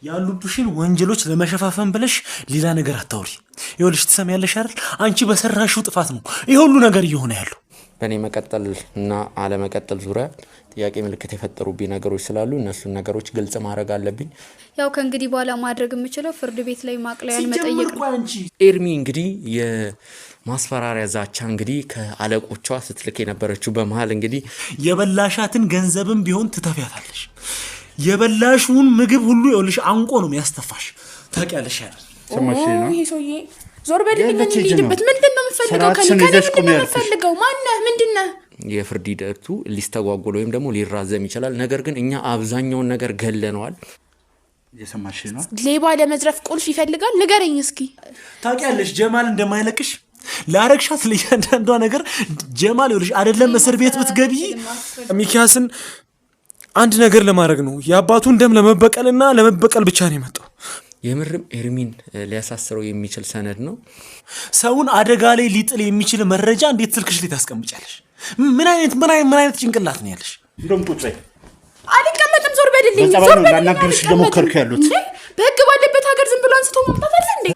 ያሉብሽን ወንጀሎች ለመሸፋፈን ብለሽ ሌላ ነገር አታውሪ። ይኸውልሽ ትሰሚያለሽ አይደል? አንቺ በሰራሽው ጥፋት ነው ይሄ ሁሉ ነገር እየሆነ ያለው። በእኔ መቀጠል እና አለመቀጠል ዙሪያ ጥያቄ ምልክት የፈጠሩብኝ ነገሮች ስላሉ እነሱን ነገሮች ግልጽ ማድረግ አለብኝ። ያው ከእንግዲህ በኋላ ማድረግ የምችለው ፍርድ ቤት ላይ ማቅለያን መጠየቅ ነው። ኤርሚ እንግዲህ የማስፈራሪያ ዛቻ እንግዲህ ከአለቆቿ ስትልክ የነበረችው በመሃል እንግዲህ የበላሻትን ገንዘብም ቢሆን ትተፊያታለሽ። የበላሽውን ምግብ ሁሉ ይኸውልሽ አንቆ ነው የሚያስተፋሽ። ታውቂያለሽ አይደል? ሰማሽ ነው ይሄ ሰውዬ ዞር በልልኝ እንሂድበት። ምንድነው የምፈልገው? ከፈልገው ማነህ? ምንድነው? የፍርድ ሂደቱ ሊስተጓጎል ወይም ደግሞ ሊራዘም ይችላል። ነገር ግን እኛ አብዛኛውን ነገር ገለነዋል። የሰማሽ ነው። ሌባ ለመዝረፍ ቁልፍ ይፈልጋል። ንገረኝ እስኪ። ታውቂያለሽ ጀማል እንደማይለቅሽ ላረግሻት ለያንዳንዷ ነገር ጀማል ይኸውልሽ አይደለም እስር ቤት ብትገቢ ሚኪያስን አንድ ነገር ለማድረግ ነው። የአባቱን ደም ለመበቀልና ለመበቀል ብቻ ነው የመጣው። የምርም ኤርሚን ሊያሳስረው የሚችል ሰነድ ነው። ሰውን አደጋ ላይ ሊጥል የሚችል መረጃ እንዴት ስልክሽ ላይ ታስቀምጫለሽ? ምን አይነት ጭንቅላት ነው ያለሽ? እንደም ቁጭ በይ። አልቀመጥም። ዞር በልልኝ። ዞር በልልኝ። ላናገርሽ ለሞከርኩ ያሉት በህግ ባለበት ሀገር ዝም ብሎ አንስቶ ማምጣት አለ እንዴ?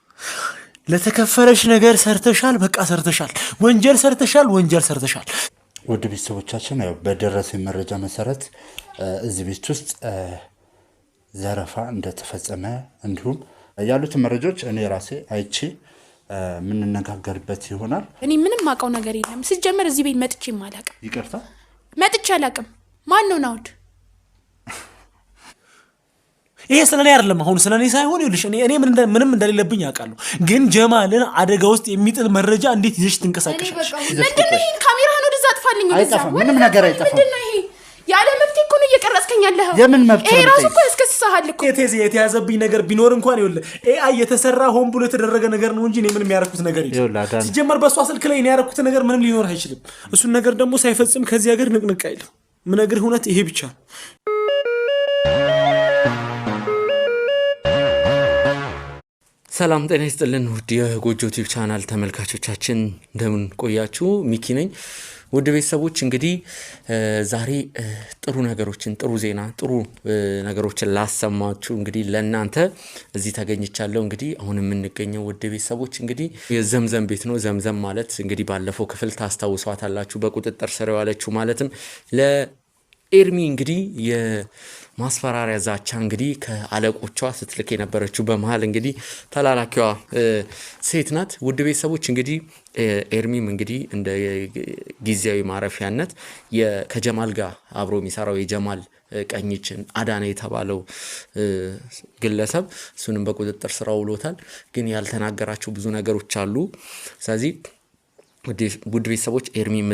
ለተከፈለሽ ነገር ሰርተሻል፣ በቃ ሰርተሻል። ወንጀል ሰርተሻል፣ ወንጀል ሰርተሻል። ውድ ቤተሰቦቻችን ያው በደረሰኝ መረጃ መሰረት እዚህ ቤት ውስጥ ዘረፋ እንደተፈጸመ እንዲሁም ያሉት መረጃዎች እኔ ራሴ አይቼ የምንነጋገርበት ይሆናል። እኔ ምንም ማውቀው ነገር የለም። ሲጀመር እዚህ ቤት መጥቼ አላውቅም። ይቅርታ መጥቼ አላውቅም። ማን ነው ናውድ? ይሄ ስለኔ አይደለም፣ አሁን ስለኔ ሳይሆን ይኸውልሽ እኔ ምንም እንደሌለብኝ አውቃለሁ። ግን ጀማልን አደጋ ውስጥ የሚጥል መረጃ እንዴት ይዘሽ ትንቀሳቀሻለሽ? ምንድነው ይሄን ካሜራህን ወደዛ አጥፋልኝ። አይጠፋም፣ ምንም ነገር አይጠፋም። ምንድነው ይሄ? ያለ መብት እኮ ነው እየቀረጽከኝ ያለኸው። የምን መብት? ይሄ ራሱ እኮ ያስከስስሃል እኮ። የተያዘብኝ ነገር ቢኖር እንኳን ይኸውልህ ኤአይ የተሰራ ሆን ብሎ የተደረገ ነገር ነው እንጂ እኔ ምንም ያረኩት ነገር የለም። ሲጀመር በሷ ስልክ ላይ እኔ ያረኩት ነገር ምንም ሊኖር አይችልም። እሱን ነገር ደግሞ ሳይፈጽም ከዚህ ሀገር ንቅንቅ አይልም። ምን ነገር እውነት ይሄ ብቻ ነው። ሰላም ጤና ይስጥልን ውድ የጎጆ ቲዩብ ቻናል ተመልካቾቻችን እንደምን ቆያችሁ? ሚኪ ነኝ። ውድ ቤተሰቦች እንግዲህ ዛሬ ጥሩ ነገሮችን ጥሩ ዜና ጥሩ ነገሮችን ላሰማችሁ እንግዲህ ለእናንተ እዚህ ተገኝቻለሁ። እንግዲህ አሁን የምንገኘው ውድ ቤተሰቦች እንግዲህ የዘምዘም ቤት ነው። ዘምዘም ማለት እንግዲህ ባለፈው ክፍል ታስታውሷታላችሁ፣ በቁጥጥር ስር የዋለችው ማለትም ለኤርሚ እንግዲህ የማስፈራሪያ ዛቻ እንግዲህ ከአለቆቿ ስትልክ የነበረችው በመሃል እንግዲህ ተላላኪዋ ሴት ናት። ውድ ቤተሰቦች እንግዲህ ኤርሚም እንግዲህ እንደ ጊዜያዊ ማረፊያነት ከጀማል ጋር አብሮ የሚሰራው የጀማል ቀኝችን አዳነ የተባለው ግለሰብ እሱንም በቁጥጥር ስር ውሎታል። ግን ያልተናገራቸው ብዙ ነገሮች አሉ። ስለዚህ ውድ ቤተሰቦች ኤርሚም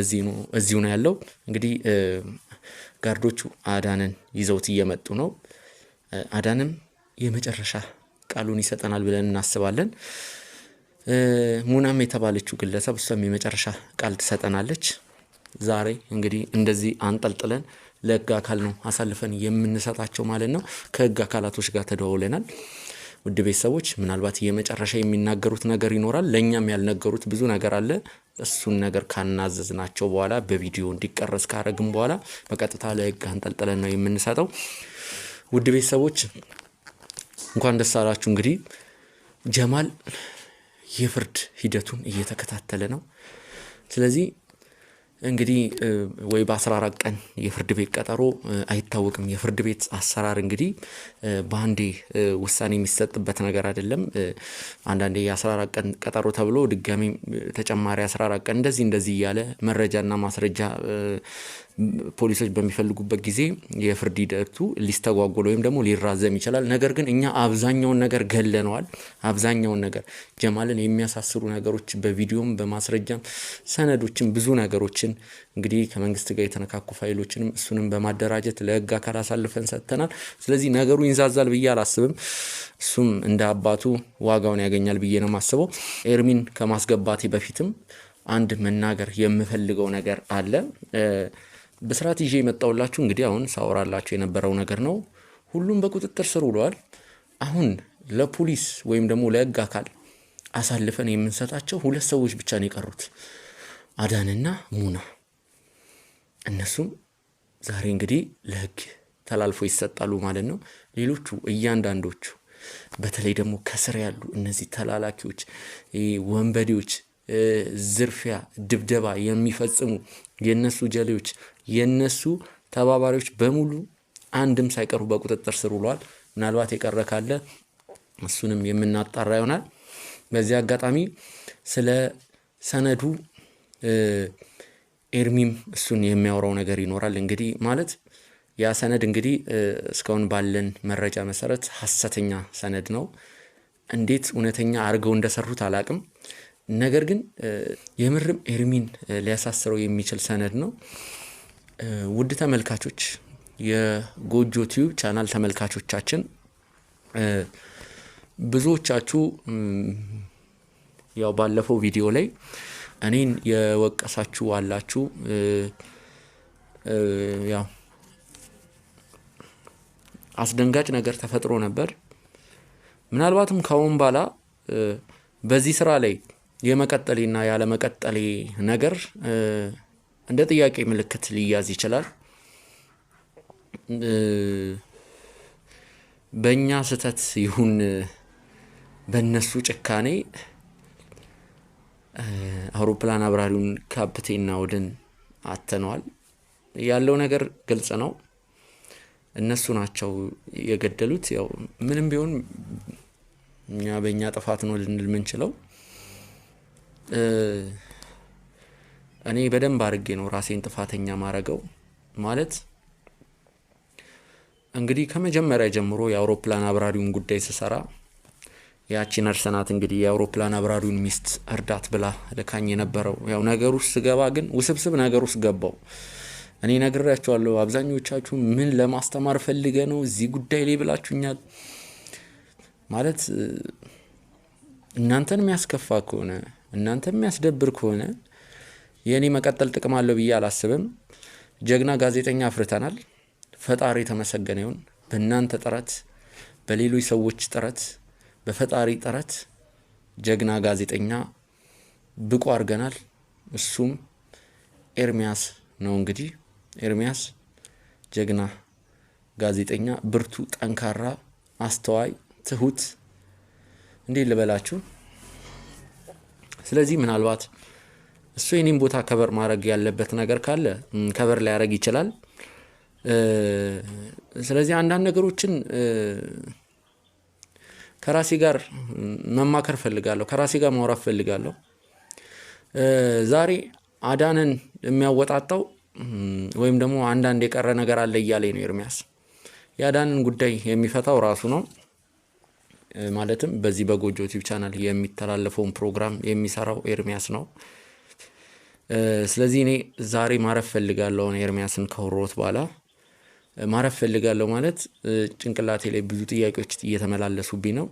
እዚሁ ነው ያለው። እንግዲህ ጋርዶቹ አዳነን ይዘውት እየመጡ ነው። አዳንም የመጨረሻ ቃሉን ይሰጠናል ብለን እናስባለን። ሙናም የተባለችው ግለሰብ እሷም የመጨረሻ ቃል ትሰጠናለች። ዛሬ እንግዲህ እንደዚህ አንጠልጥለን ለህግ አካል ነው አሳልፈን የምንሰጣቸው ማለት ነው። ከህግ አካላቶች ጋር ተደዋውለናል። ውድ ቤተሰቦች ምናልባት የመጨረሻ የሚናገሩት ነገር ይኖራል። ለኛም ያልነገሩት ብዙ ነገር አለ። እሱን ነገር ካናዘዝናቸው በኋላ በቪዲዮ እንዲቀረጽ ካረግም በኋላ በቀጥታ ለህግ አንጠልጥለን ነው የምንሰጠው። ውድ ቤተሰቦች እንኳን ደስ አላችሁ። እንግዲህ ጀማል የፍርድ ሂደቱን እየተከታተለ ነው። ስለዚህ እንግዲህ ወይ በ14 ቀን የፍርድ ቤት ቀጠሮ አይታወቅም። የፍርድ ቤት አሰራር እንግዲህ በአንዴ ውሳኔ የሚሰጥበት ነገር አይደለም። አንዳንዴ የ14 ቀን ቀጠሮ ተብሎ ድጋሚ ተጨማሪ 14 ቀን እንደዚህ እያለ መረጃና ማስረጃ ፖሊሶች በሚፈልጉበት ጊዜ የፍርድ ሂደቱ ሊስተጓጎል ወይም ደግሞ ሊራዘም ይችላል። ነገር ግን እኛ አብዛኛውን ነገር ገለነዋል። አብዛኛውን ነገር ጀማልን የሚያሳስሩ ነገሮች በቪዲዮም በማስረጃም ሰነዶችን ብዙ ነገሮችን እንግዲህ ከመንግስት ጋር የተነካኩ ፋይሎችንም እሱንም በማደራጀት ለህግ አካል አሳልፈን ሰጥተናል። ስለዚህ ነገሩ ይንዛዛል ብዬ አላስብም። እሱም እንደ አባቱ ዋጋውን ያገኛል ብዬ ነው የማስበው። ኤርሚን ከማስገባቴ በፊትም አንድ መናገር የምፈልገው ነገር አለ። በስርዓት ይዤ የመጣውላችሁ እንግዲህ አሁን ሳወራላችሁ የነበረው ነገር ነው። ሁሉም በቁጥጥር ስር ውለዋል። አሁን ለፖሊስ ወይም ደግሞ ለህግ አካል አሳልፈን የምንሰጣቸው ሁለት ሰዎች ብቻ ነው የቀሩት፣ አዳንና ሙና። እነሱም ዛሬ እንግዲህ ለህግ ተላልፎ ይሰጣሉ ማለት ነው። ሌሎቹ እያንዳንዶቹ በተለይ ደግሞ ከስር ያሉ እነዚህ ተላላኪዎች፣ ወንበዴዎች፣ ዝርፊያ፣ ድብደባ የሚፈጽሙ የነሱ ጀሌዎች፣ የነሱ ተባባሪዎች በሙሉ አንድም ሳይቀሩ በቁጥጥር ስር ውለዋል። ምናልባት የቀረ ካለ እሱንም የምናጣራ ይሆናል። በዚህ አጋጣሚ ስለ ሰነዱ ኤርሚም እሱን የሚያወራው ነገር ይኖራል። እንግዲህ ማለት ያ ሰነድ እንግዲህ እስካሁን ባለን መረጃ መሰረት ሐሰተኛ ሰነድ ነው። እንዴት እውነተኛ አድርገው እንደሰሩት አላቅም። ነገር ግን የምርም ኤርሚን ሊያሳስረው የሚችል ሰነድ ነው። ውድ ተመልካቾች፣ የጎጆ ቲዩብ ቻናል ተመልካቾቻችን ብዙዎቻችሁ ያው ባለፈው ቪዲዮ ላይ እኔን የወቀሳችሁ አላችሁ። ያው አስደንጋጭ ነገር ተፈጥሮ ነበር። ምናልባትም ካሁን በኋላ በዚህ ስራ ላይ የመቀጠሌና ያለመቀጠሌ ነገር እንደ ጥያቄ ምልክት ሊያዝ ይችላል። በእኛ ስህተት ይሁን በእነሱ ጭካኔ አውሮፕላን አብራሪውን ካፕቴን ናኦድን አተነዋል። ያለው ነገር ግልጽ ነው። እነሱ ናቸው የገደሉት። ያው ምንም ቢሆን እኛ በእኛ ጥፋት ነው ልንል የምንችለው። እኔ በደንብ አድርጌ ነው ራሴን ጥፋተኛ ማረገው። ማለት እንግዲህ ከመጀመሪያ ጀምሮ የአውሮፕላን አብራሪውን ጉዳይ ስሰራ ያቺ ነርሰናት እንግዲህ የአውሮፕላን አብራሪውን ሚስት እርዳት ብላ ለካኝ የነበረው ያው ነገር ውስጥ ስገባ ግን ውስብስብ ነገር ውስጥ ገባው። እኔ ነግሬያችኋለሁ። አብዛኞቻችሁ ምን ለማስተማር ፈልገ ነው እዚህ ጉዳይ ላይ ብላችሁኛል። ማለት እናንተን የሚያስከፋ ከሆነ እናንተን የሚያስደብር ከሆነ የኔ መቀጠል ጥቅም አለው ብዬ አላስብም። ጀግና ጋዜጠኛ አፍርተናል። ፈጣሪ የተመሰገነ ይሁን። በእናንተ ጥረት፣ በሌሎች ሰዎች ጥረት፣ በፈጣሪ ጥረት ጀግና ጋዜጠኛ ብቁ አድርገናል። እሱም ኤርሚያስ ነው። እንግዲህ ኤርሚያስ ጀግና ጋዜጠኛ፣ ብርቱ፣ ጠንካራ፣ አስተዋይ፣ ትሁት እንዴት ልበላችሁ። ስለዚህ ምናልባት እሱ የኔን ቦታ ከበር ማድረግ ያለበት ነገር ካለ ከበር ሊያደርግ ይችላል። ስለዚህ አንዳንድ ነገሮችን ከራሴ ጋር መማከር ፈልጋለሁ፣ ከራሴ ጋር ማውራት ፈልጋለሁ። ዛሬ አዳንን የሚያወጣጣው ወይም ደግሞ አንዳንድ የቀረ ነገር አለ እያለኝ ነው ኤርሚያስ። የአዳንን ጉዳይ የሚፈታው ራሱ ነው። ማለትም በዚህ በጎጆ ዩቲዩብ ቻናል የሚተላለፈውን ፕሮግራም የሚሰራው ኤርሚያስ ነው። ስለዚህ እኔ ዛሬ ማረፍ ፈልጋለሁ። ኤርሚያስን ከወሮት በኋላ ማረፍ ፈልጋለሁ። ማለት ጭንቅላቴ ላይ ብዙ ጥያቄዎች እየተመላለሱብኝ ነው።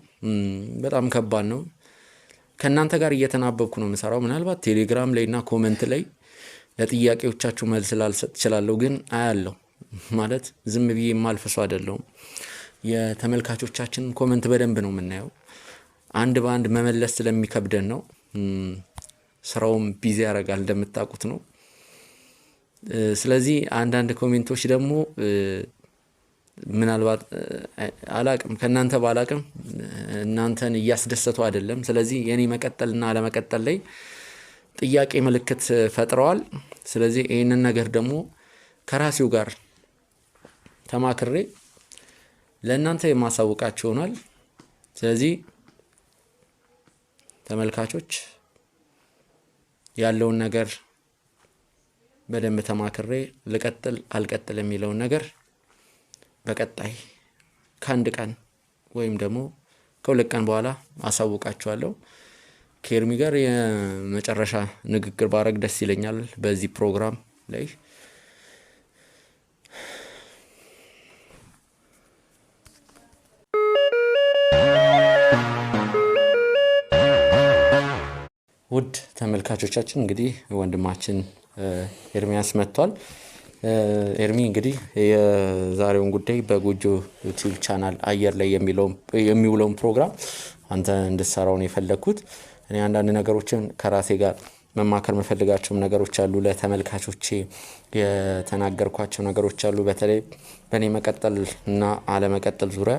በጣም ከባድ ነው። ከእናንተ ጋር እየተናበብኩ ነው የምሰራው። ምናልባት ቴሌግራም ላይና ኮመንት ላይ ለጥያቄዎቻችሁ መልስ ላልሰጥ እችላለሁ፣ ግን አያለሁ። ማለት ዝም ብዬ የማልፍ ሰው አይደለሁም። የተመልካቾቻችን ኮመንት በደንብ ነው የምናየው። አንድ በአንድ መመለስ ስለሚከብደን ነው። ስራውም ቢዚ ያደርጋል እንደምታውቁት ነው። ስለዚህ አንዳንድ ኮሜንቶች ደግሞ ምናልባት አላቅም ከናንተ ባላቅም እናንተን እያስደሰቱ አይደለም። ስለዚህ የኔ መቀጠልና አለመቀጠል ላይ ጥያቄ ምልክት ፈጥረዋል። ስለዚህ ይሄንን ነገር ደግሞ ከራሴው ጋር ተማክሬ ለእናንተ የማሳውቃችሁ ይሆናል። ስለዚህ ተመልካቾች ያለውን ነገር በደንብ ተማክሬ ልቀጥል አልቀጥል የሚለውን ነገር በቀጣይ ከአንድ ቀን ወይም ደግሞ ከሁለት ቀን በኋላ አሳውቃችኋለሁ። ከኤርሚ ጋር የመጨረሻ ንግግር ባረግ ደስ ይለኛል በዚህ ፕሮግራም ላይ። ውድ ተመልካቾቻችን እንግዲህ ወንድማችን ኤርሚያስ መጥቷል። ኤርሚ እንግዲህ የዛሬውን ጉዳይ በጎጆ ዩቲዩብ ቻናል አየር ላይ የሚውለውን ፕሮግራም አንተ እንድትሰራው ነው የፈለኩት። እኔ አንዳንድ ነገሮችን ከራሴ ጋር መማከር መፈልጋቸውም ነገሮች አሉ። ለተመልካቾቼ የተናገርኳቸው ነገሮች አሉ። በተለይ በእኔ መቀጠል እና አለመቀጠል ዙሪያ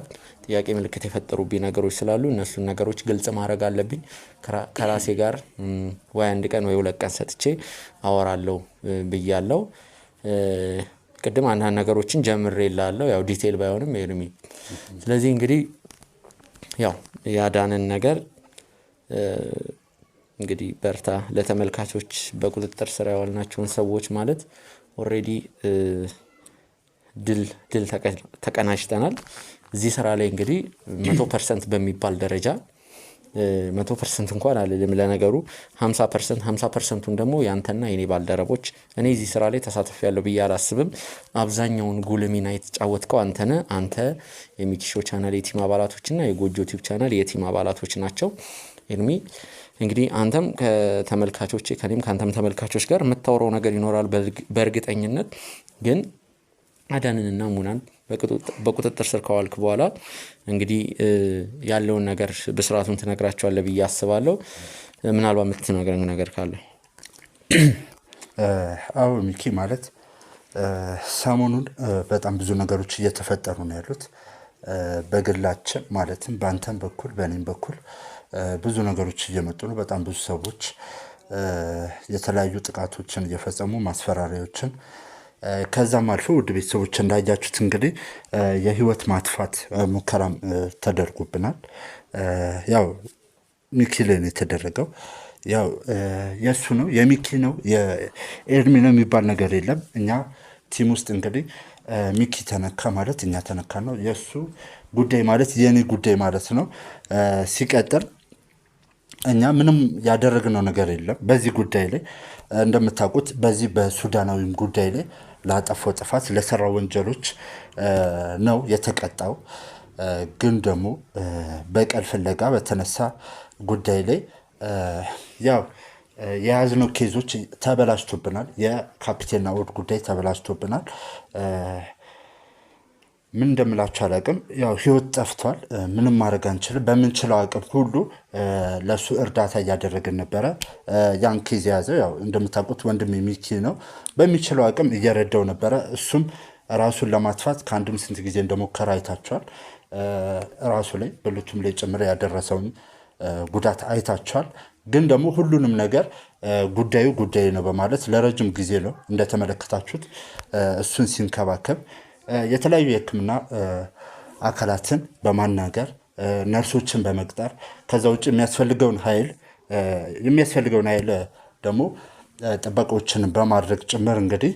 ጥያቄ ምልክት የፈጠሩብኝ ነገሮች ስላሉ እነሱን ነገሮች ግልጽ ማድረግ አለብኝ። ከራሴ ጋር ወይ አንድ ቀን ወይ 2 ቀን ሰጥቼ አወራለሁ ብያለሁ። ቅድም አንዳንድ ነገሮችን ጀምሬላለሁ ያው ዲቴል ባይሆንም ኤርሚ። ስለዚህ እንግዲህ ያው ያዳንን ነገር እንግዲህ በርታ። ለተመልካቾች በቁጥጥር ስር ያዋልናቸውን ሰዎች ማለት ኦሬዲ ድል ተቀናጅተናል። እዚህ ስራ ላይ እንግዲህ 100% በሚባል ደረጃ 100% እንኳን አልልም ለነገሩ 50%ን ደግሞ ያንተና የኔ ባልደረቦች እኔ እዚህ ስራ ላይ ተሳትፌያለሁ ብዬ አላስብም። አብዛኛውን ጉልህ ሚና የተጫወትከው አንተ የሚኪሾ ቻናል የቲም አባላቶችና የጎጆ ቲዩብ ቻናል የቲም አባላቶች ናቸው። ኤርሚ እንግዲህ አንተም ከተመልካቾች ከኔም ካንተም ተመልካቾች ጋር የምታወራው ነገር ይኖራል በእርግጠኝነት። ግን አዳንንና ሙናን በቁጥጥር ስር ከዋልክ በኋላ እንግዲህ ያለውን ነገር በስርዓቱን ትነግራቸዋለህ ብዬ አስባለሁ። ምናልባት የምትነግረኝ ነገር ካለ? አዎ ሚኪ ማለት ሰሞኑን በጣም ብዙ ነገሮች እየተፈጠሩ ነው ያሉት በግላችን ማለትም በአንተም በኩል በእኔም በኩል ብዙ ነገሮች እየመጡ ነው። በጣም ብዙ ሰዎች የተለያዩ ጥቃቶችን እየፈጸሙ ማስፈራሪያዎችን ከዛም አልፎ ውድ ቤተሰቦች እንዳያችሁት እንግዲህ የህይወት ማጥፋት ሙከራም ተደርጎብናል። ያው ሚኪ ላይ ነው የተደረገው። ያው የሱ ነው የሚኪ ነው የኤርሚ ነው የሚባል ነገር የለም። እኛ ቲም ውስጥ እንግዲህ ሚኪ ተነካ ማለት እኛ ተነካ ነው። የሱ ጉዳይ ማለት የኔ ጉዳይ ማለት ነው። ሲቀጥል እኛ ምንም ያደረግነው ነገር የለም በዚህ ጉዳይ ላይ። እንደምታውቁት በዚህ በሱዳናዊም ጉዳይ ላይ ላጠፋው ጥፋት ለሰራው ወንጀሎች ነው የተቀጣው። ግን ደግሞ በቀል ፍለጋ በተነሳ ጉዳይ ላይ ያው የያዝነው ኬዞች ተበላሽቶብናል። የካፒቴን ናኦድ ጉዳይ ተበላሽቶብናል። ምን እንደምላችሁ አላውቅም። ያው ህይወት ጠፍቷል። ምንም ማድረግ አንችልም። በምንችለው አቅም ሁሉ ለሱ እርዳታ እያደረግን ነበረ። ያን ኬዝ የያዘው ያው እንደምታውቁት ወንድም ሚኪ ነው። በሚችለው አቅም እየረዳው ነበረ። እሱም ራሱን ለማጥፋት ከአንድም ስንት ጊዜ እንደሞከረ አይታችኋል። ራሱ ላይ ብልቱም ላይ ጭምር ያደረሰውን ጉዳት አይታችኋል። ግን ደግሞ ሁሉንም ነገር ጉዳዩ ነው በማለት ለረጅም ጊዜ ነው እንደተመለከታችሁት እሱን ሲንከባከብ የተለያዩ የህክምና አካላትን በማናገር ነርሶችን በመቅጠር ከዛ ውጭ የሚያስፈልገውን ኃይል ደግሞ ጥበቆችን በማድረግ ጭምር እንግዲህ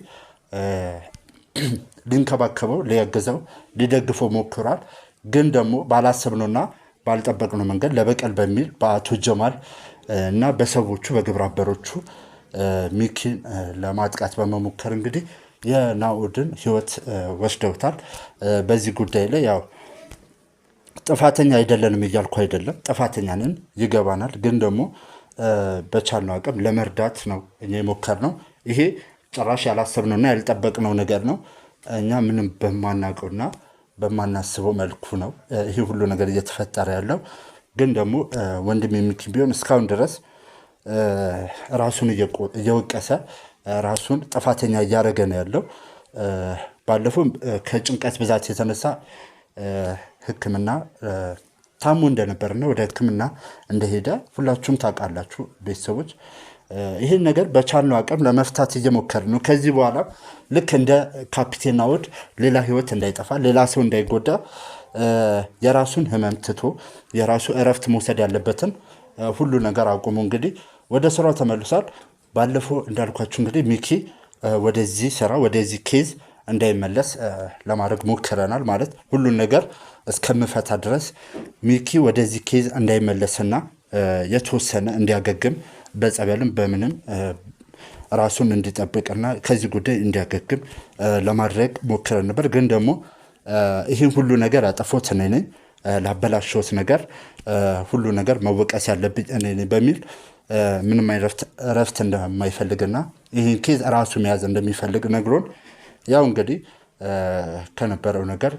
ሊንከባከበው ሊያግዘው ሊደግፈው ሞክሯል። ግን ደግሞ ባላሰብነውና ባልጠበቅነው መንገድ ለበቀል በሚል በአቶ ጀማል እና በሰዎቹ በግብረ አበሮቹ ሚኪን ለማጥቃት በመሞከር እንግዲህ የናኦድን ህይወት ወስደውታል። በዚህ ጉዳይ ላይ ያው ጥፋተኛ አይደለንም እያልኩ አይደለም፣ ጥፋተኛ ነን ይገባናል። ግን ደግሞ በቻልነው አቅም ለመርዳት ነው እኛ የሞከርነው። ይሄ ጭራሽ ያላሰብነውና ያልጠበቅነው ነገር ነው። እኛ ምንም በማናውቀውና በማናስበው መልኩ ነው ይሄ ሁሉ ነገር እየተፈጠረ ያለው። ግን ደግሞ ወንድም ሚኪ ቢሆን እስካሁን ድረስ ራሱን እየወቀሰ ራሱን ጥፋተኛ እያደረገ ነው ያለው። ባለፈው ከጭንቀት ብዛት የተነሳ ህክምና ታሞ እንደነበርና ወደ ህክምና እንደሄደ ሁላችሁም ታውቃላችሁ ቤተሰቦች። ይህን ነገር በቻልነው አቅም ለመፍታት እየሞከርን ነው። ከዚህ በኋላ ልክ እንደ ካፒቴን ናኦድ ሌላ ህይወት እንዳይጠፋ ሌላ ሰው እንዳይጎዳ የራሱን ህመም ትቶ የራሱ እረፍት መውሰድ ያለበትን ሁሉ ነገር አቁሞ እንግዲህ ወደ ስራው ተመልሷል። ባለፈው እንዳልኳችሁ እንግዲህ ሚኪ ወደዚህ ስራ ወደዚህ ኬዝ እንዳይመለስ ለማድረግ ሞክረናል። ማለት ሁሉን ነገር እስከምፈታ ድረስ ሚኪ ወደዚህ ኬዝ እንዳይመለስና የተወሰነ እንዲያገግም በጸበልም በምንም ራሱን እንዲጠብቅና ከዚህ ጉዳይ እንዲያገግም ለማድረግ ሞክረን ነበር። ግን ደግሞ ይህን ሁሉ ነገር ያጠፋሁት እኔ ነኝ፣ ላበላሸሁት ነገር ሁሉ ነገር መወቀስ ያለብኝ እኔ ነኝ በሚል ምንም እረፍት እንደማይፈልግና ይህን ኬዝ ራሱ መያዝ እንደሚፈልግ ነግሮን ያው እንግዲህ ከነበረው ነገር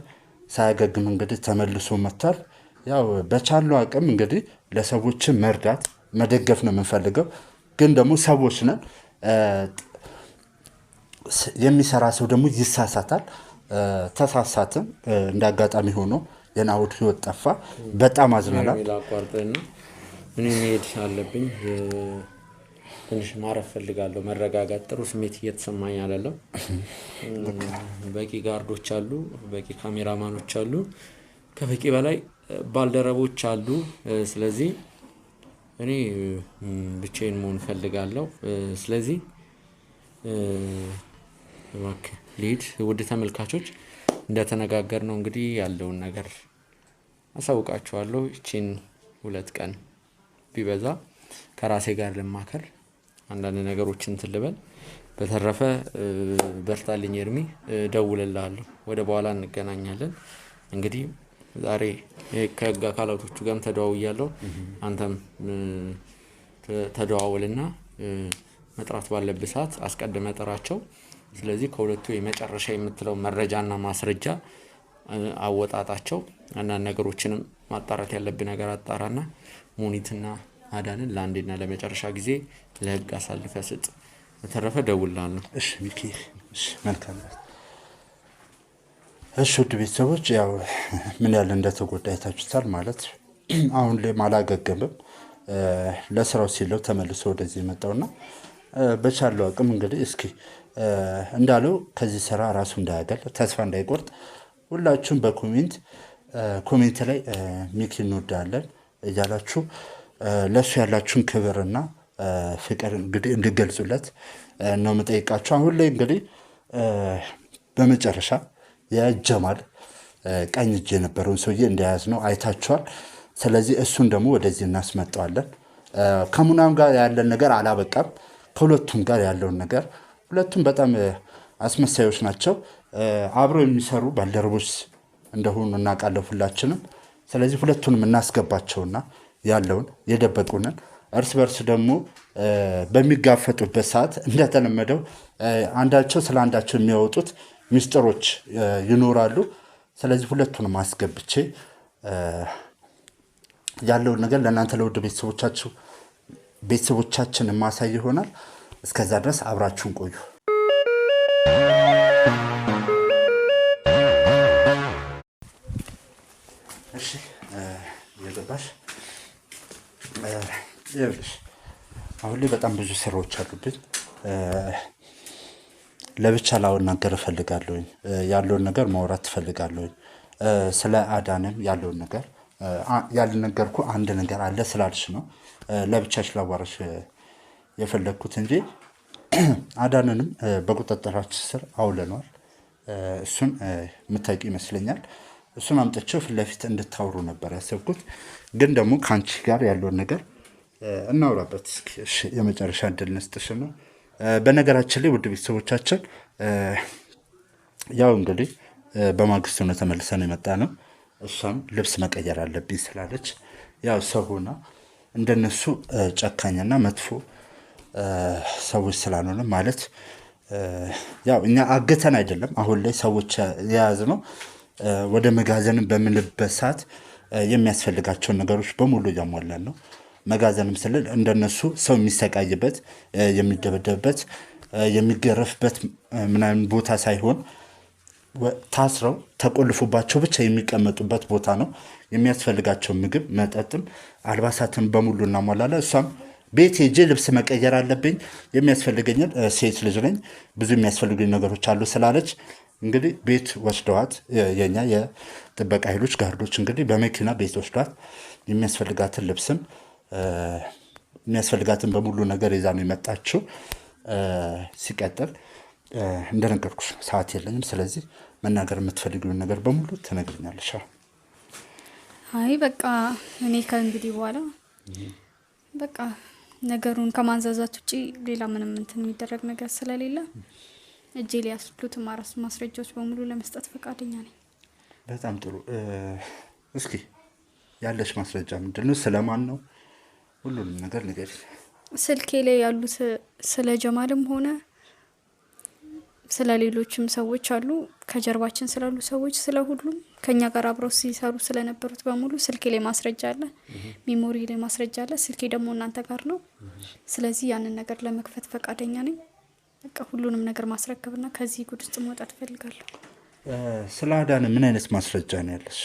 ሳያገግም እንግዲህ ተመልሶ መጥቷል። ያው በቻለው አቅም እንግዲህ ለሰዎችን መርዳት መደገፍ ነው የምንፈልገው። ግን ደግሞ ሰዎች ነን፣ የሚሰራ ሰው ደግሞ ይሳሳታል። ተሳሳትን፣ እንዳጋጣሚ ሆኖ የናሁድ ህይወት ጠፋ። በጣም አዝነናል። ላቋርጥና እኔ መሄድ አለብኝ። ትንሽ ማረፍ ፈልጋለሁ። መረጋጋት፣ ጥሩ ስሜት እየተሰማኝ አይደለም። በቂ ጋርዶች አሉ፣ በቂ ካሜራማኖች አሉ፣ ከበቂ በላይ ባልደረቦች አሉ። ስለዚህ እኔ ብቻዬን መሆን ፈልጋለሁ። ስለዚህ እባክህ ልሂድ። ውድ ተመልካቾች እንደተነጋገር ነው እንግዲህ ያለውን ነገር አሳውቃችኋለሁ። ይቺን 2 ቀን ቢበዛ ከራሴ ጋር ልማከር፣ አንዳንድ ነገሮችን እንትን ልበል። በተረፈ በርታልኝ ኤርሚ፣ እደውልልሃለሁ። ወደ በኋላ እንገናኛለን። እንግዲህ ዛሬ ከህግ አካላቶቹ ጋርም ተደዋውያለሁ። አንተም ተደዋውልና መጥራት ባለብህ ሰዓት አስቀድመ ጥራቸው። ስለዚህ ከሁለቱ የመጨረሻ የምትለው መረጃና ማስረጃ አወጣጣቸው፣ አንዳንድ ነገሮችንም ማጣራት ያለብህ ነገር አጣራና ሙኒትና አዳንን ለአንዴና ለመጨረሻ ጊዜ ለህግ አሳልፈ ስጥ። በተረፈ እደውልልሃለሁ። እሺ ሚኪ፣ እሺ መልካም። እሺ ውድ ቤተሰቦች ያው ምን ያህል እንደተጎዳ አይታችሁታል። ማለት አሁን ላይ አላገገምም። ለስራው ሲለው ተመልሶ ወደዚህ የመጣውና በቻለው አቅም እንግዲህ እስኪ እንዳለው ከዚህ ስራ ራሱ እንዳያገል ተስፋ እንዳይቆርጥ ሁላችሁም በኮሜንት ላይ ሚኪ እንወዳለን እያላችሁ ለሱ ያላችሁን ክብርና ፍቅር እንግዲህ እንድገልጹለት ነው የምጠይቃችሁ። አሁን ላይ እንግዲህ በመጨረሻ የጀማል ቀኝ እጅ የነበረውን ሰውዬ እንደያዝ ነው አይታችኋል። ስለዚህ እሱን ደግሞ ወደዚህ እናስመጣዋለን። ከሙናም ጋር ያለን ነገር አላበቃም። ከሁለቱም ጋር ያለውን ነገር ሁለቱም በጣም አስመሳዮች ናቸው። አብረው የሚሰሩ ባልደረቦች እንደሆኑ እናውቃለን ሁላችንም። ስለዚህ ሁለቱንም እናስገባቸውና ያለውን የደበቁንን እርስ በርስ ደግሞ በሚጋፈጡበት ሰዓት እንደተለመደው አንዳቸው ስለ አንዳቸው የሚያወጡት ሚስጥሮች ይኖራሉ። ስለዚህ ሁለቱንም አስገብቼ ያለውን ነገር ለእናንተ ለውድ ቤተሰቦቻችን ማሳይ ይሆናል። እስከዛ ድረስ አብራችሁን ቆዩ። እሺ የገባሽ ይኸውልሽ፣ አሁን ላይ በጣም ብዙ ስራዎች አሉብኝ። ለብቻ ላናገር እፈልጋለሁኝ። ያለውን ነገር ማውራት እፈልጋለሁኝ። ስለ አዳንም ያለውን ነገር ያልነገርኩ አንድ ነገር አለ ስላልሽ ነው ለብቻሽ ላዋራሽ የፈለግኩት እንጂ አዳንንም በቁጥጥራችን ስር አውለነዋል። እሱን የምታውቂ ይመስለኛል። እሱን አምጥቼው ፊት ለፊት እንድታወሩ ነበር ያሰብኩት። ግን ደግሞ ከአንቺ ጋር ያለውን ነገር እናውራበት። እሺ የመጨረሻ እድል እንስጥሽ ነው። በነገራችን ላይ ውድ ቤተሰቦቻችን ያው እንግዲህ በማግስቱ ነው ተመልሰን የመጣ ነው። እሷም ልብስ መቀየር አለብኝ ስላለች ያው ሰው ሆና እንደነሱ ጨካኝና መጥፎ ሰዎች ስላልሆነ ማለት ያው እኛ አገተን አይደለም። አሁን ላይ ሰዎች የያዝነው ወደ መጋዘንም በምንልበት ሰዓት የሚያስፈልጋቸውን ነገሮች በሙሉ እያሟላን ነው። መጋዘንም ስልል እንደነሱ ሰው የሚሰቃይበት፣ የሚደበደብበት፣ የሚገረፍበት ምናምን ቦታ ሳይሆን ታስረው ተቆልፎባቸው ብቻ የሚቀመጡበት ቦታ ነው። የሚያስፈልጋቸው ምግብ፣ መጠጥም አልባሳትን በሙሉ እናሟላለን። እሷም ቤት ሄጄ ልብስ መቀየር አለብኝ፣ የሚያስፈልገኝን ሴት ልጅ ነኝ፣ ብዙ የሚያስፈልጉኝ ነገሮች አሉ ስላለች እንግዲህ ቤት ወስደዋት የኛ የጥበቃ ኃይሎች ጋርዶች እንግዲህ በመኪና ቤት ወስደዋት የሚያስፈልጋትን ልብስም የሚያስፈልጋትን በሙሉ ነገር ይዛ ነው የመጣችው። ሲቀጥል እንደነገርኩሽ ሰዓት የለኝም። ስለዚህ መናገር የምትፈልጊውን ነገር በሙሉ ትነግሪኛለሽ። አይ በቃ እኔ ከእንግዲህ በኋላ በቃ ነገሩን ከማንዛዛት ውጪ ሌላ ምንም እንትን የሚደረግ ነገር ስለሌለ እጄ ላይ ያሉት ማስረጃዎች በሙሉ ለመስጠት ፈቃደኛ ነኝ። በጣም ጥሩ። እስኪ ያለሽ ማስረጃ ምንድን ነው? ስለማን ነው? ሁሉንም ነገር ንገሪ። ስልኬ ላይ ያሉት ስለ ጀማልም ሆነ ስለ ሌሎችም ሰዎች አሉ፣ ከጀርባችን ስላሉ ሰዎች፣ ስለ ሁሉም ከኛ ጋር አብረው ሲሰሩ ስለነበሩት በሙሉ ስልኬ ላይ ማስረጃ አለ፣ ሚሞሪ ላይ ማስረጃ አለ። ስልኬ ደግሞ እናንተ ጋር ነው። ስለዚህ ያንን ነገር ለመክፈት ፈቃደኛ ነኝ። በቃ ሁሉንም ነገር ማስረከብና ከዚህ ጉድ ውስጥ መውጣት እፈልጋለሁ። ስለ አዳነ ምን አይነት ማስረጃ ነው ያለሽ?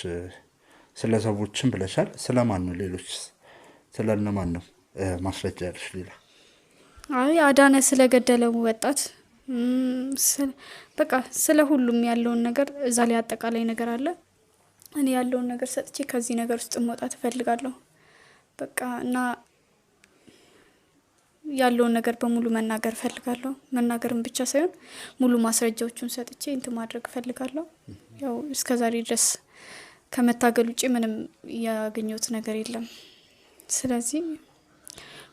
ስለ ሰዎችም ብለሻል። ስለማን ነው? ሌሎች ስለነማን ነው ማስረጃ ያለሽ? ሌላ አይ አዳነ ስለገደለው ወጣት በቃ ስለ ሁሉም ያለውን ነገር እዛ ላይ አጠቃላይ ነገር አለ። እኔ ያለውን ነገር ሰጥቼ ከዚህ ነገር ውስጥ መውጣት እፈልጋለሁ። በቃ እና ያለውን ነገር በሙሉ መናገር እፈልጋለሁ። መናገርም ብቻ ሳይሆን ሙሉ ማስረጃዎቹን ሰጥቼ እንትን ማድረግ እፈልጋለሁ። ያው እስከዛሬ ድረስ ከመታገል ውጪ ምንም ያገኘሁት ነገር የለም። ስለዚህ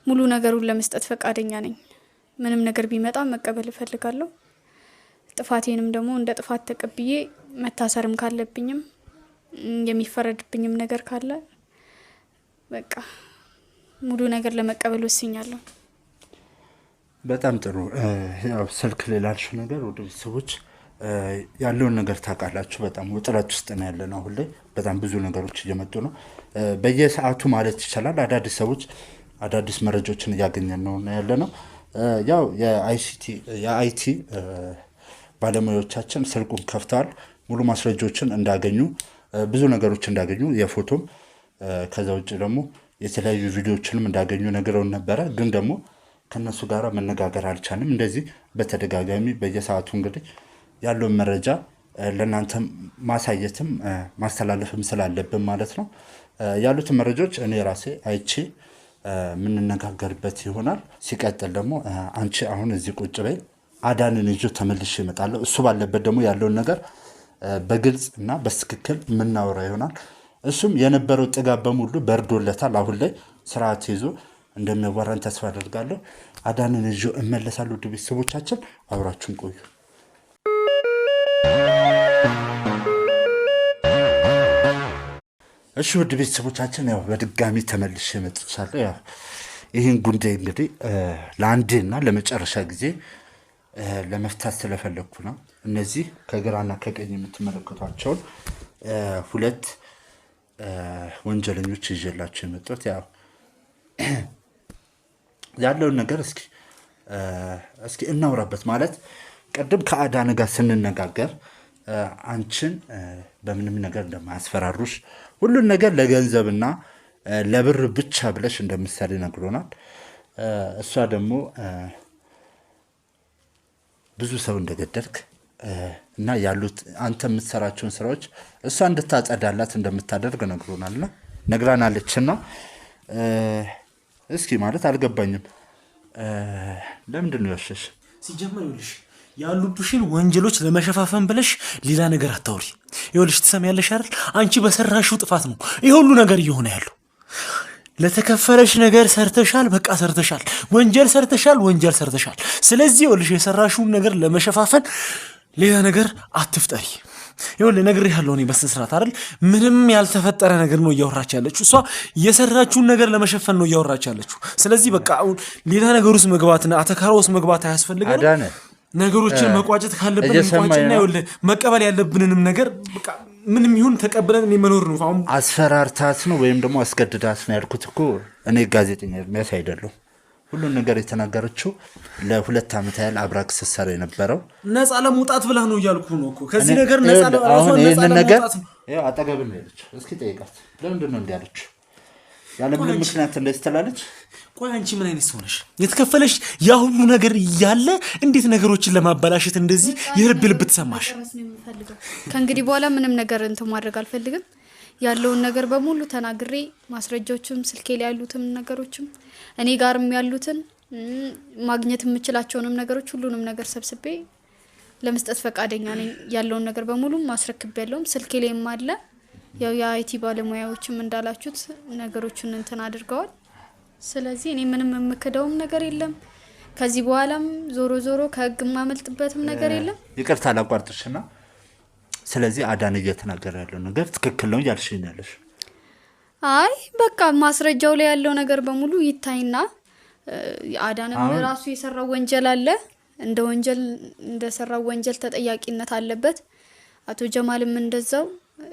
ሙሉ ነገሩን ለመስጠት ፈቃደኛ ነኝ። ምንም ነገር ቢመጣ መቀበል እፈልጋለሁ። ጥፋቴንም ደግሞ እንደ ጥፋት ተቀብዬ መታሰርም ካለብኝም የሚፈረድብኝም ነገር ካለ በቃ ሙሉ ነገር ለመቀበል ወስኛለሁ። በጣም ጥሩ። ያው ስልክ ሌላልሽ ነገር ወደ ቤተሰቦች ያለውን ነገር ታውቃላችሁ። በጣም ውጥረት ውስጥ ነው ያለነው። አሁን ላይ በጣም ብዙ ነገሮች እየመጡ ነው በየሰዓቱ ማለት ይቻላል። አዳዲስ ሰዎች አዳዲስ መረጃዎችን እያገኘን ነው ያለነው። ያው የአይቲ ባለሙያዎቻችን ስልኩን ከፍተዋል። ሙሉ ማስረጃዎችን እንዳገኙ ብዙ ነገሮች እንዳገኙ የፎቶም ከዛ ውጭ ደግሞ የተለያዩ ቪዲዮዎችንም እንዳገኙ ነግረውን ነበረ። ግን ደግሞ ከነሱ ጋር መነጋገር አልቻልንም። እንደዚህ በተደጋጋሚ በየሰዓቱ እንግዲህ ያለውን መረጃ ለእናንተ ማሳየትም ማስተላለፍም ስላለብን ማለት ነው። ያሉትን መረጃዎች እኔ ራሴ አይቼ የምንነጋገርበት ይሆናል። ሲቀጥል ደግሞ አንቺ አሁን እዚህ ቁጭ በይ፣ አዳንን ይዞ ተመልሼ እመጣለሁ። እሱ ባለበት ደግሞ ያለውን ነገር በግልጽ እና በትክክል የምናወራ ይሆናል። እሱም የነበረው ጥጋብ በሙሉ በርዶለታል። አሁን ላይ ስርዓት ይዞ እንደሚያዋራን ተስፋ አደርጋለሁ። አዳንን ይዞ እመለሳለሁ። ውድ ቤተሰቦቻችን አብራችሁን ቆዩ። እሺ ውድ ቤተሰቦቻችን ያው በድጋሚ ተመልሼ መጥቻለሁ። ያው ይህን ጉዳይ እንግዲህ ለአንዴና ለመጨረሻ ጊዜ ለመፍታት ስለፈለግኩ ነው። እነዚህ ከግራና ከቀኝ የምትመለከቷቸውን ሁለት ወንጀለኞች ይዤላቸው የመጡት ያው ያለውን ነገር እስኪ እናውራበት። ማለት ቅድም ከአዳነ ጋር ስንነጋገር አንቺን በምንም ነገር እንደማያስፈራሩሽ ሁሉን ነገር ለገንዘብና ለብር ብቻ ብለሽ እንደምትሰሪ ነግሮናል። እሷ ደግሞ ብዙ ሰው እንደገደልክ እና ያሉት አንተ የምትሰራቸውን ስራዎች እሷ እንድታጸዳላት እንደምታደርግ ነግራናለችና እስኪ ማለት አልገባኝም። ለምንድን ነው ያሸሽ? ሲጀመር ይኸውልሽ ያሉብሽን ወንጀሎች ለመሸፋፈን ብለሽ ሌላ ነገር አታውሪ። ይኸውልሽ ትሰሚያለሽ አይደል? አንቺ በሰራሽው ጥፋት ነው ይሄ ሁሉ ነገር እየሆነ ያለው። ለተከፈለሽ ነገር ሰርተሻል፣ በቃ ሰርተሻል። ወንጀል ሰርተሻል። ስለዚህ ይኸውልሽ የሰራሽውን ነገር ለመሸፋፈን ሌላ ነገር አትፍጠሪ። ይኸውልህ ነግሬሃለሁ እኔ በስነ ስርዓት አይደል? ምንም ያልተፈጠረ ነገር ነው እያወራች ያለችው። እሷ የሰራችውን ነገር ለመሸፈን ነው እያወራች ያለችው። ስለዚህ በቃ አሁን ሌላ ነገር ውስጥ መግባትና አተካራ ውስጥ መግባት አያስፈልግም። አዳነ ነገሮችን መቋጨት ካለብን እንቋጭና ይኸውልህ መቀበል ያለብንንም ነገር በቃ ምንም ይሁን ተቀብለን እኔ መኖር ነው። አሁን አስፈራርታት ነው ወይም ደግሞ አስገድዳት ነው ያልኩት እኮ እኔ ጋዜጠኛ ኤርሚያስ አይደለሁ። ሁሉን ነገር የተናገረችው ለ2 ዓመት ያህል አብራክ ስትሰራ የነበረው ነፃ ለመውጣት ብላ ነው እያልኩ ነው እኮ። ከዚህ ነገር ነፃ ለመውጣት ነው። ያው አጠገብ ነው ያለችው። እስኪ ጠይቃት ለምንድን ነው እንዲያለችው? ያለ ምንም ምክንያት እንደዚህ ትላለች? ቆይ አንቺ ምን አይነት ሰው ነሽ? የተከፈለሽ ያ ሁሉ ነገር እያለ እንዴት ነገሮችን ለማበላሸት እንደዚህ የልብ ተሰማሽ? ከእንግዲህ በኋላ ምንም ነገር እንትን ማድረግ አልፈልግም። ያለውን ነገር በሙሉ ተናግሬ ማስረጃዎችም ስልኬ ላይ ያሉትም ነገሮችም እኔ ጋርም ያሉትን ማግኘት የምችላቸውንም ነገሮች ሁሉንም ነገር ሰብስቤ ለመስጠት ፈቃደኛ ነኝ። ያለውን ነገር በሙሉ ማስረክቤያለሁ። ስልኬ ላይም አለ። ያው የአይቲ ባለሙያዎችም እንዳላችሁት ነገሮችን እንትን አድርገዋል። ስለዚህ እኔ ምንም የምክደውም ነገር የለም። ከዚህ በኋላም ዞሮ ከህግ ማመልጥበትም ነገር የለም። ይቅርታ ላቋርጥሽና ስለዚህ አዳነ እየተናገረ ያለው ነገር ትክክል ነው እያልሽኝ ያለሽ? አይ በቃ ማስረጃው ላይ ያለው ነገር በሙሉ ይታይና አዳነም ራሱ የሰራው ወንጀል አለ። እንደ ወንጀል እንደሰራው ወንጀል ተጠያቂነት አለበት። አቶ ጀማልም እንደዛው፣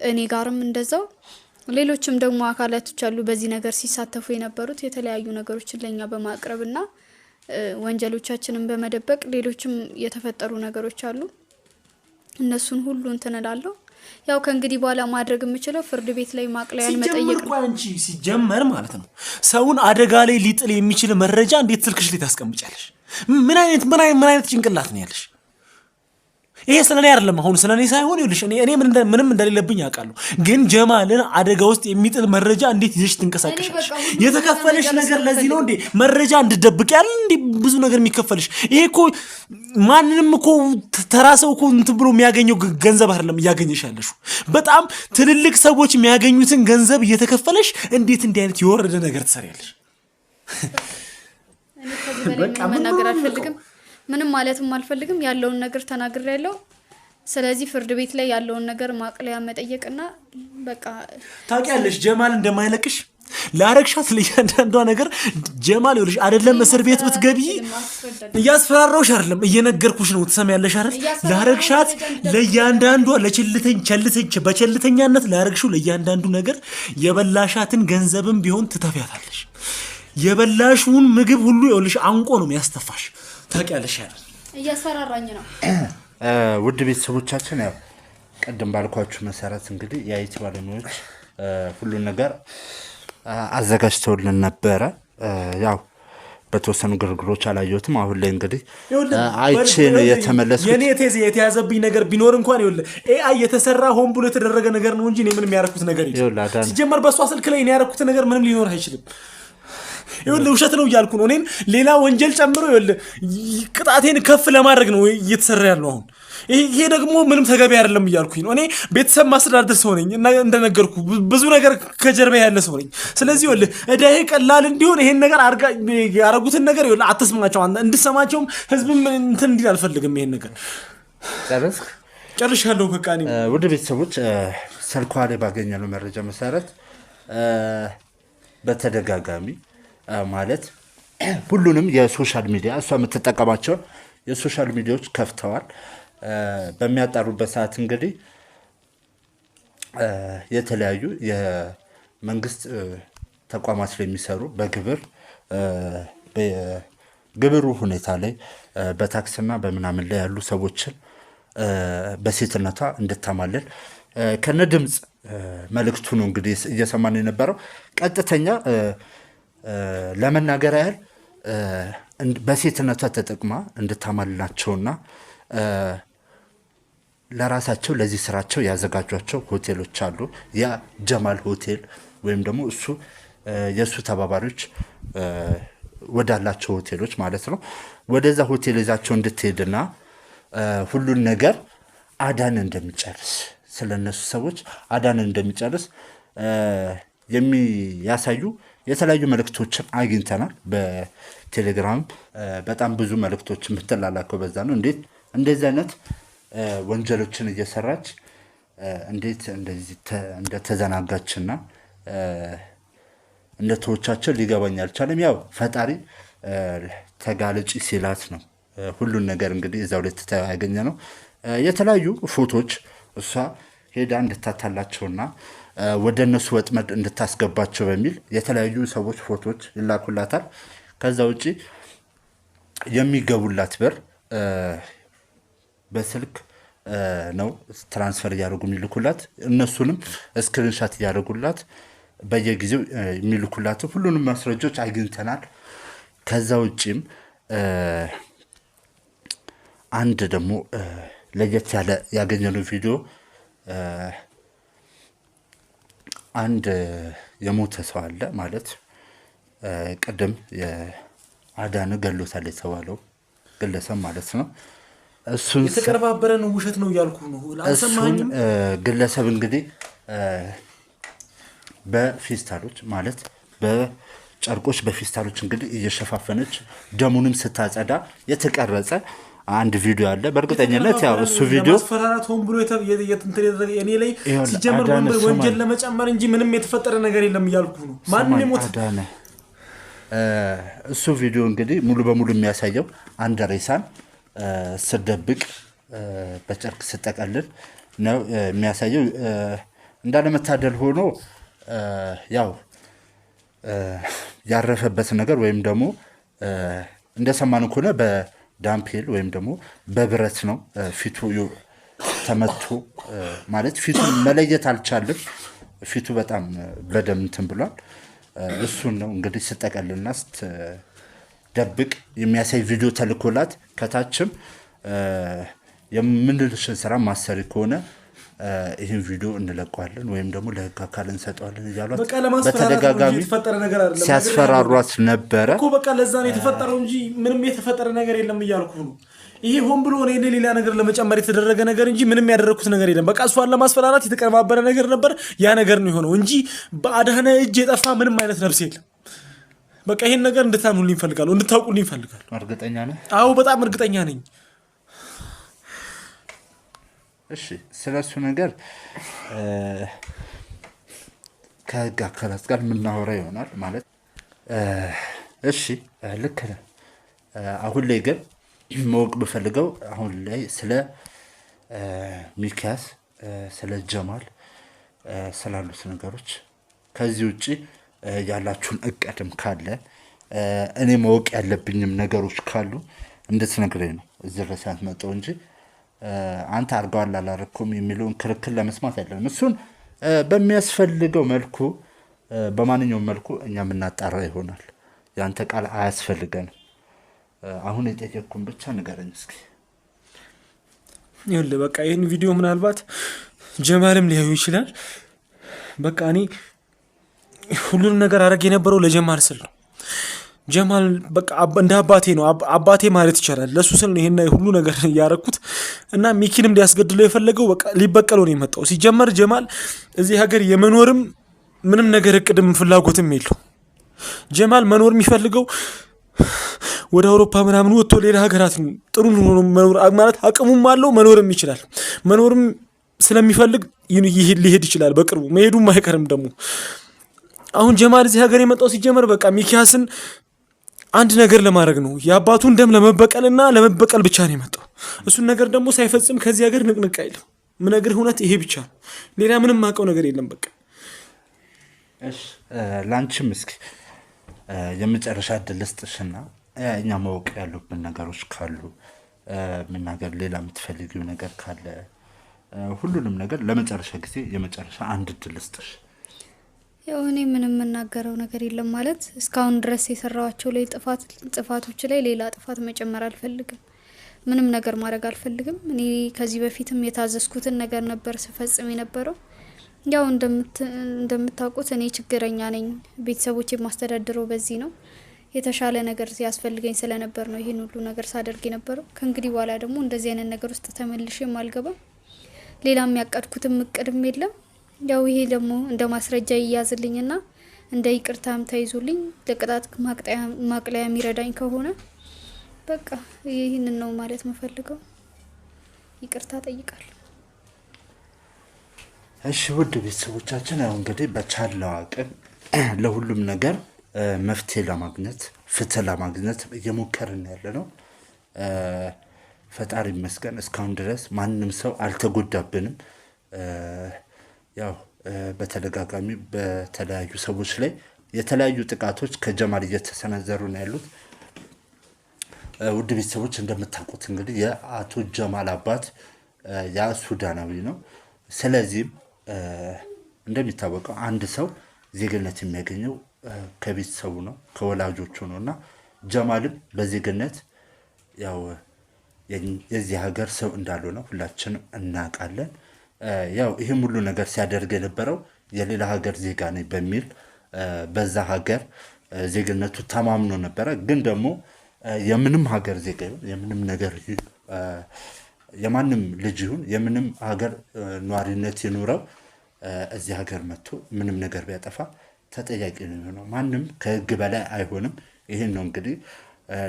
እኔ ጋርም እንደዛው፣ ሌሎችም ደግሞ አካላቶች አሉ በዚህ ነገር ሲሳተፉ የነበሩት የተለያዩ ነገሮችን ለኛ በማቅረብና ወንጀሎቻችንን በመደበቅ ሌሎችም የተፈጠሩ ነገሮች አሉ። እነሱን ሁሉ እንትን እላለሁ። ያው ከእንግዲህ በኋላ ማድረግ የምችለው ፍርድ ቤት ላይ ማቅለያን መጠየቅ ነው። አንቺ ሲጀመር ማለት ነው ሰውን አደጋ ላይ ሊጥል የሚችል መረጃ እንዴት ስልክሽ ላይ ታስቀምጫለሽ? ምን አይነት ጭንቅላት ነው ያለሽ? ይሄ ስለኔ አይደለም፣ አሁን ስለኔ ሳይሆን ይልሽ እኔ ምንም እንደሌለብኝ አውቃለሁ። ግን ጀማልን አደጋ ውስጥ የሚጥል መረጃ እንዴት ይዘሽ ትንቀሳቀሻለሽ? የተከፈለሽ ነገር ለዚህ ነው እንዴ? መረጃ እንድደብቅ ያለ እንዴ ብዙ ነገር የሚከፈልሽ? ይሄ እኮ ማንንም እኮ ተራ ሰው እኮ እንትን ብሎ የሚያገኘው ገንዘብ አይደለም እያገኘሽ ያለሽው። በጣም ትልልቅ ሰዎች የሚያገኙትን ገንዘብ እየተከፈለሽ እንዴት እንዲህ አይነት የወረደ ነገር ትሰሪያለሽ? እኔ ከዚህ በላይ መናገር አልፈልግም። ምንም ማለትም አልፈልግም። ያለውን ነገር ተናግሬያለሁ። ስለዚህ ፍርድ ቤት ላይ ያለውን ነገር ማቅለያ መጠየቅና በቃ ታውቂያለሽ ጀማል እንደማይለቅሽ ላረግሻት ለእያንዳንዷ ነገር ጀማል ይኸውልሽ አይደለም እስር ቤት ብትገቢ እያስፈራራሁሽ አይደለም እየነገርኩሽ ነው። ትሰሚያለሽ አይደል? ላረግሻት ለእያንዳንዷ በቸልተኛነት ላረግሽው ለእያንዳንዱ ነገር የበላሻትን ገንዘብም ቢሆን ትተፊያታለሽ። የበላሽውን ምግብ ሁሉ ይኸውልሽ አንቆ ነው የሚያስተፋሽ። ታውቂያለሽ አይደል? እያስፈራራኝ ነው። ውድ ቤተሰቦቻችን ያው ቀደም ባልኳችሁ መሰረት እንግዲህ የአይቲ ባለሙያዎች ሁሉን ነገር አዘጋጅተውልን ነበረ። ያው በተወሰኑ ግርግሮች አላየሁትም። አሁን ላይ እንግዲህ አይቼ ነው የተመለስኩት። የኔ የተያዘብኝ ነገር ቢኖር እንኳን ይኸውልህ ኤአይ የተሰራ ሆን ብሎ የተደረገ ነገር ነው እንጂ እኔ ምንም ያደረኩት ነገር የለም። ሲጀመር በሷ ስልክ ላይ እኔ ያደረኩት ነገር ምንም ሊኖር አይችልም። ይኸውልህ ውሸት ነው እያልኩ ነው። እኔን ሌላ ወንጀል ጨምሮ ይኸውልህ ቅጣቴን ከፍ ለማድረግ ነው እየተሰራ ያለው አሁን። ይሄ ደግሞ ምንም ተገቢ አይደለም እያልኩኝ ነው። እኔ ቤተሰብ ማስተዳደር ሰው ነኝ እና እንደነገርኩ ብዙ ነገር ከጀርባ ያለ ሰው ነኝ። ስለዚህ ይኸውልህ እዳዬ ቀላል እንዲሆን ይሄን ነገር ያረጉትን ነገር ይኸውልህ አትስማቸው። እንድሰማቸውም ህዝብም እንትን እንዲል አልፈልግም። ይሄን ነገር ጨርሻለሁ። በቃ እኔ ውድ ቤተሰቦች ስልኳ ላይ ባገኘነው መረጃ መሰረት በተደጋጋሚ ማለት ሁሉንም የሶሻል ሚዲያ እሷ የምትጠቀማቸውን የሶሻል ሚዲያዎች ከፍተዋል። በሚያጣሩበት ሰዓት እንግዲህ የተለያዩ የመንግስት ተቋማት ላይ የሚሰሩ በግብሩ ሁኔታ ላይ በታክስና በምናምን ላይ ያሉ ሰዎችን በሴትነቷ እንድታማልል ከነ ድምፅ መልእክቱ ነው እንግዲህ እየሰማን የነበረው። ቀጥተኛ ለመናገር ያህል በሴትነቷ ተጠቅማ እንድታማልላቸውና ለራሳቸው ለዚህ ስራቸው ያዘጋጇቸው ሆቴሎች አሉ። ያ ጀማል ሆቴል ወይም ደግሞ እሱ የእሱ ተባባሪዎች ወዳላቸው ሆቴሎች ማለት ነው። ወደዛ ሆቴል ይዛቸው እንድትሄድና ሁሉን ነገር አዳን እንደሚጨርስ ስለነሱ ሰዎች አዳን እንደሚጨርስ የሚያሳዩ የተለያዩ መልእክቶችን አግኝተናል። በቴሌግራም በጣም ብዙ መልእክቶች የምትላላከው በዛ ነው። እንዴት እንደዚህ አይነት ወንጀሎችን እየሰራች እንዴት እንደዚህ እንደተዘናጋችና እንደተወቻቸው ሊገባኝ አልቻለም። ያው ፈጣሪ ተጋለጪ ሲላት ነው ሁሉን ነገር እንግዲህ እዛው ላይ ያገኘ ነው። የተለያዩ ፎቶዎች እሷ ሄዳ እንድታታላቸውና ወደ እነሱ ወጥመድ እንድታስገባቸው በሚል የተለያዩ ሰዎች ፎቶዎች ይላኩላታል። ከዛ ውጪ የሚገቡላት ብር በስልክ ነው ትራንስፈር እያደረጉ የሚልኩላት። እነሱንም ስክሪንሻት እያደረጉላት በየጊዜው የሚልኩላት ሁሉንም ማስረጃዎች አግኝተናል። ከዛ ውጪም አንድ ደግሞ ለየት ያለ ያገኘነው ቪዲዮ አንድ የሞተ ሰው አለ ማለት ቅድም የአዳነ ገሎታል የተባለው ግለሰብ ማለት ነው። እሱን የተቀነባበረን ውሸት ነው እያልኩ ነው። አልሰማኝም። ግለሰብ እንግዲህ በፌስታሎች ማለት በጨርቆች በፌስታሎች እንግዲህ እየሸፋፈነች ደሙንም ስታጸዳ የተቀረጸ አንድ ቪዲዮ አለ። በእርግጠኝነት ያው እሱ ቪዲዮ ማስፈራራት ሆን ብሎ እኔ ላይ ሲጀምር ወንጀል ለመጨመር እንጂ ምንም የተፈጠረ ነገር የለም እያልኩ ነው። ማንም ይሞት አዳነ እሱ ቪዲዮ እንግዲህ ሙሉ በሙሉ የሚያሳየው አንድ ሬሳን ስደብቅ በጨርቅ ስጠቀልል ነው የሚያሳየው። እንዳለመታደል ሆኖ ያው ያረፈበት ነገር ወይም ደግሞ እንደሰማን ከሆነ በዳምፔል ወይም ደግሞ በብረት ነው ፊቱ ተመቶ ማለት ፊቱን መለየት አልቻለም። ፊቱ በጣም በደም እንትን ብሏል። እሱን ነው እንግዲህ ስጠቀልና ስትደብቅ የሚያሳይ ቪዲዮ ተልኮላት ከታችም የምንልሽን ስራ ማሰሪ ከሆነ ይህን ቪዲዮ እንለቀዋለን ወይም ደግሞ ለህግ አካል እንሰጠዋለን እያሏት በተደጋጋሚ ሲያስፈራሯት ነበረ እኮ። በቃ ለዛ ነው የተፈጠረው እንጂ ምንም የተፈጠረ ነገር የለም እያልኩ ነው። ይሄ ሆን ብሎ እኔ ሌላ ነገር ለመጨመር የተደረገ ነገር እንጂ ምንም ያደረኩት ነገር የለም። በቃ እሷን ለማስፈራራት የተቀነባበረ ነገር ነበር። ያ ነገር ነው የሆነው እንጂ በአዳነ እጅ የጠፋ ምንም አይነት ነፍስ የለም። በቃ ይሄን ነገር እንድታምኑልኝ እፈልጋለሁ፣ እንድታውቁልኝ እፈልጋለሁ። እርግጠኛ ነህ? አዎ በጣም እርግጠኛ ነኝ። እሺ ስለሱ ነገር ከህግ አካላት ጋር የምናወራ ይሆናል ማለት እሺ ልክ ነህ። አሁን ላይ ግን ማወቅ ብፈልገው አሁን ላይ ስለ ሚኪያስ ስለ ጀማል ስላሉት ነገሮች ከዚህ ውጪ ያላችሁን እቅድም ካለ እኔ ማወቅ ያለብኝም ነገሮች ካሉ እንድትነግረኝ ነው እዚህ ድረስ ያመጣው እንጂ አንተ አርጋዋል አላረኩም የሚለውን ክርክር ለመስማት አይደለም። እሱን በሚያስፈልገው መልኩ በማንኛውም መልኩ እኛ የምናጣራ ይሆናል። ያንተ ቃል አያስፈልገንም። አሁን የጠየቅኩን ብቻ ንገረኝ እስኪ። ይኸውልህ በቃ ይህን ቪዲዮ ምናልባት ጀማልም ሊያዩ ይችላል። በቃ እኔ ሁሉንም ነገር አረግ የነበረው ለጀማል ስል ነው። ጀማል በቃ እንደ አባቴ ነው፣ አባቴ ማለት ይቻላል። ለሱ ስል ነው ይሄን ሁሉ ነገር ያረኩት እና ሚኪንም ሊያስገድለው የፈለገው በቃ ሊበቀለው ነው የመጣው። ሲጀመር ጀማል እዚህ ሀገር የመኖርም ምንም ነገር እቅድም ፍላጎትም የለው። ጀማል መኖር የሚፈልገው ወደ አውሮፓ ምናምን ወጥቶ ሌላ ሀገራት ጥሩ መኖር ማለት አቅሙም አለው፣ መኖርም ይችላል። መኖርም ስለሚፈልግ ሊሄድ ይችላል በቅርቡ፣ መሄዱም አይቀርም ደግሞ። አሁን ጀማል እዚህ ሀገር የመጣው ሲጀመር በቃ ሚኪያስን አንድ ነገር ለማድረግ ነው፣ የአባቱን ደም ለመበቀልና ለመበቀል ብቻ ነው የመጣው። እሱን ነገር ደግሞ ሳይፈጽም ከዚህ ሀገር ንቅንቅ አይልም። ምነግርህ እውነት ይሄ ብቻ ነው፣ ሌላ ምንም ማውቀው ነገር የለም። በቃ እሺ ላንቺም እስኪ የመጨረሻ እድል ልስጥሽና እኛ ማወቅ ያሉብን ነገሮች ካሉ መናገር፣ ሌላ የምትፈልጊው ነገር ካለ ሁሉንም ነገር ለመጨረሻ ጊዜ የመጨረሻ አንድ እድል ልስጥሽ። ያው እኔ ምንም የምናገረው ነገር የለም ማለት እስካሁን ድረስ የሰራዋቸው ላይ ጥፋቶች ላይ ሌላ ጥፋት መጨመር አልፈልግም። ምንም ነገር ማድረግ አልፈልግም። እኔ ከዚህ በፊትም የታዘዝኩትን ነገር ነበር ስፈጽም የነበረው። ያው እንደምታውቁት እኔ ችግረኛ ነኝ። ቤተሰቦቼ የማስተዳድረው በዚህ ነው። የተሻለ ነገር ሲያስፈልገኝ ስለነበር ነው ይሄን ሁሉ ነገር ሳደርግ የነበረው። ከእንግዲህ በኋላ ደግሞ እንደዚህ አይነት ነገር ውስጥ ተመልሼም አልገባም። ሌላ የሚያቀድኩትም እቅድም የለም። ያው ይሄ ደግሞ እንደ ማስረጃ ይያዝልኝና እንደ ይቅርታም ተይዙልኝ ለቅጣት ማቅለያ የሚረዳኝ ከሆነ በቃ ይህንን ነው ማለት መፈልገው። ይቅርታ ጠይቃለሁ። እሺ ውድ ቤተሰቦቻችን ያው እንግዲህ በቻለው አቅም ለሁሉም ነገር መፍትሄ ለማግኘት ፍትህ ለማግኘት እየሞከርን ያለ ነው። ፈጣሪ ይመስገን እስካሁን ድረስ ማንም ሰው አልተጎዳብንም። ያው በተደጋጋሚ በተለያዩ ሰዎች ላይ የተለያዩ ጥቃቶች ከጀማል እየተሰነዘሩ ነው ያሉት። ውድ ቤተሰቦች እንደምታውቁት እንግዲህ የአቶ ጀማል አባት ያ ሱዳናዊ ነው። ስለዚህም እንደሚታወቀው አንድ ሰው ዜግነት የሚያገኘው ከቤተሰቡ ነው፣ ከወላጆቹ ነው እና ጀማልም በዜግነት ያው የዚህ ሀገር ሰው እንዳልሆነ ሁላችንም እናውቃለን። ያው ይህም ሁሉ ነገር ሲያደርግ የነበረው የሌላ ሀገር ዜጋ ነኝ በሚል በዛ ሀገር ዜግነቱ ተማምኖ ነበረ። ግን ደግሞ የምንም ሀገር ዜጋ ይሁን የምንም ነገር የማንም ልጅ ይሁን የምንም ሀገር ኗሪነት ይኑረው እዚህ ሀገር መጥቶ ምንም ነገር ቢያጠፋ ተጠያቂ ነው የሚሆነው። ማንም ከህግ በላይ አይሆንም። ይህን ነው እንግዲህ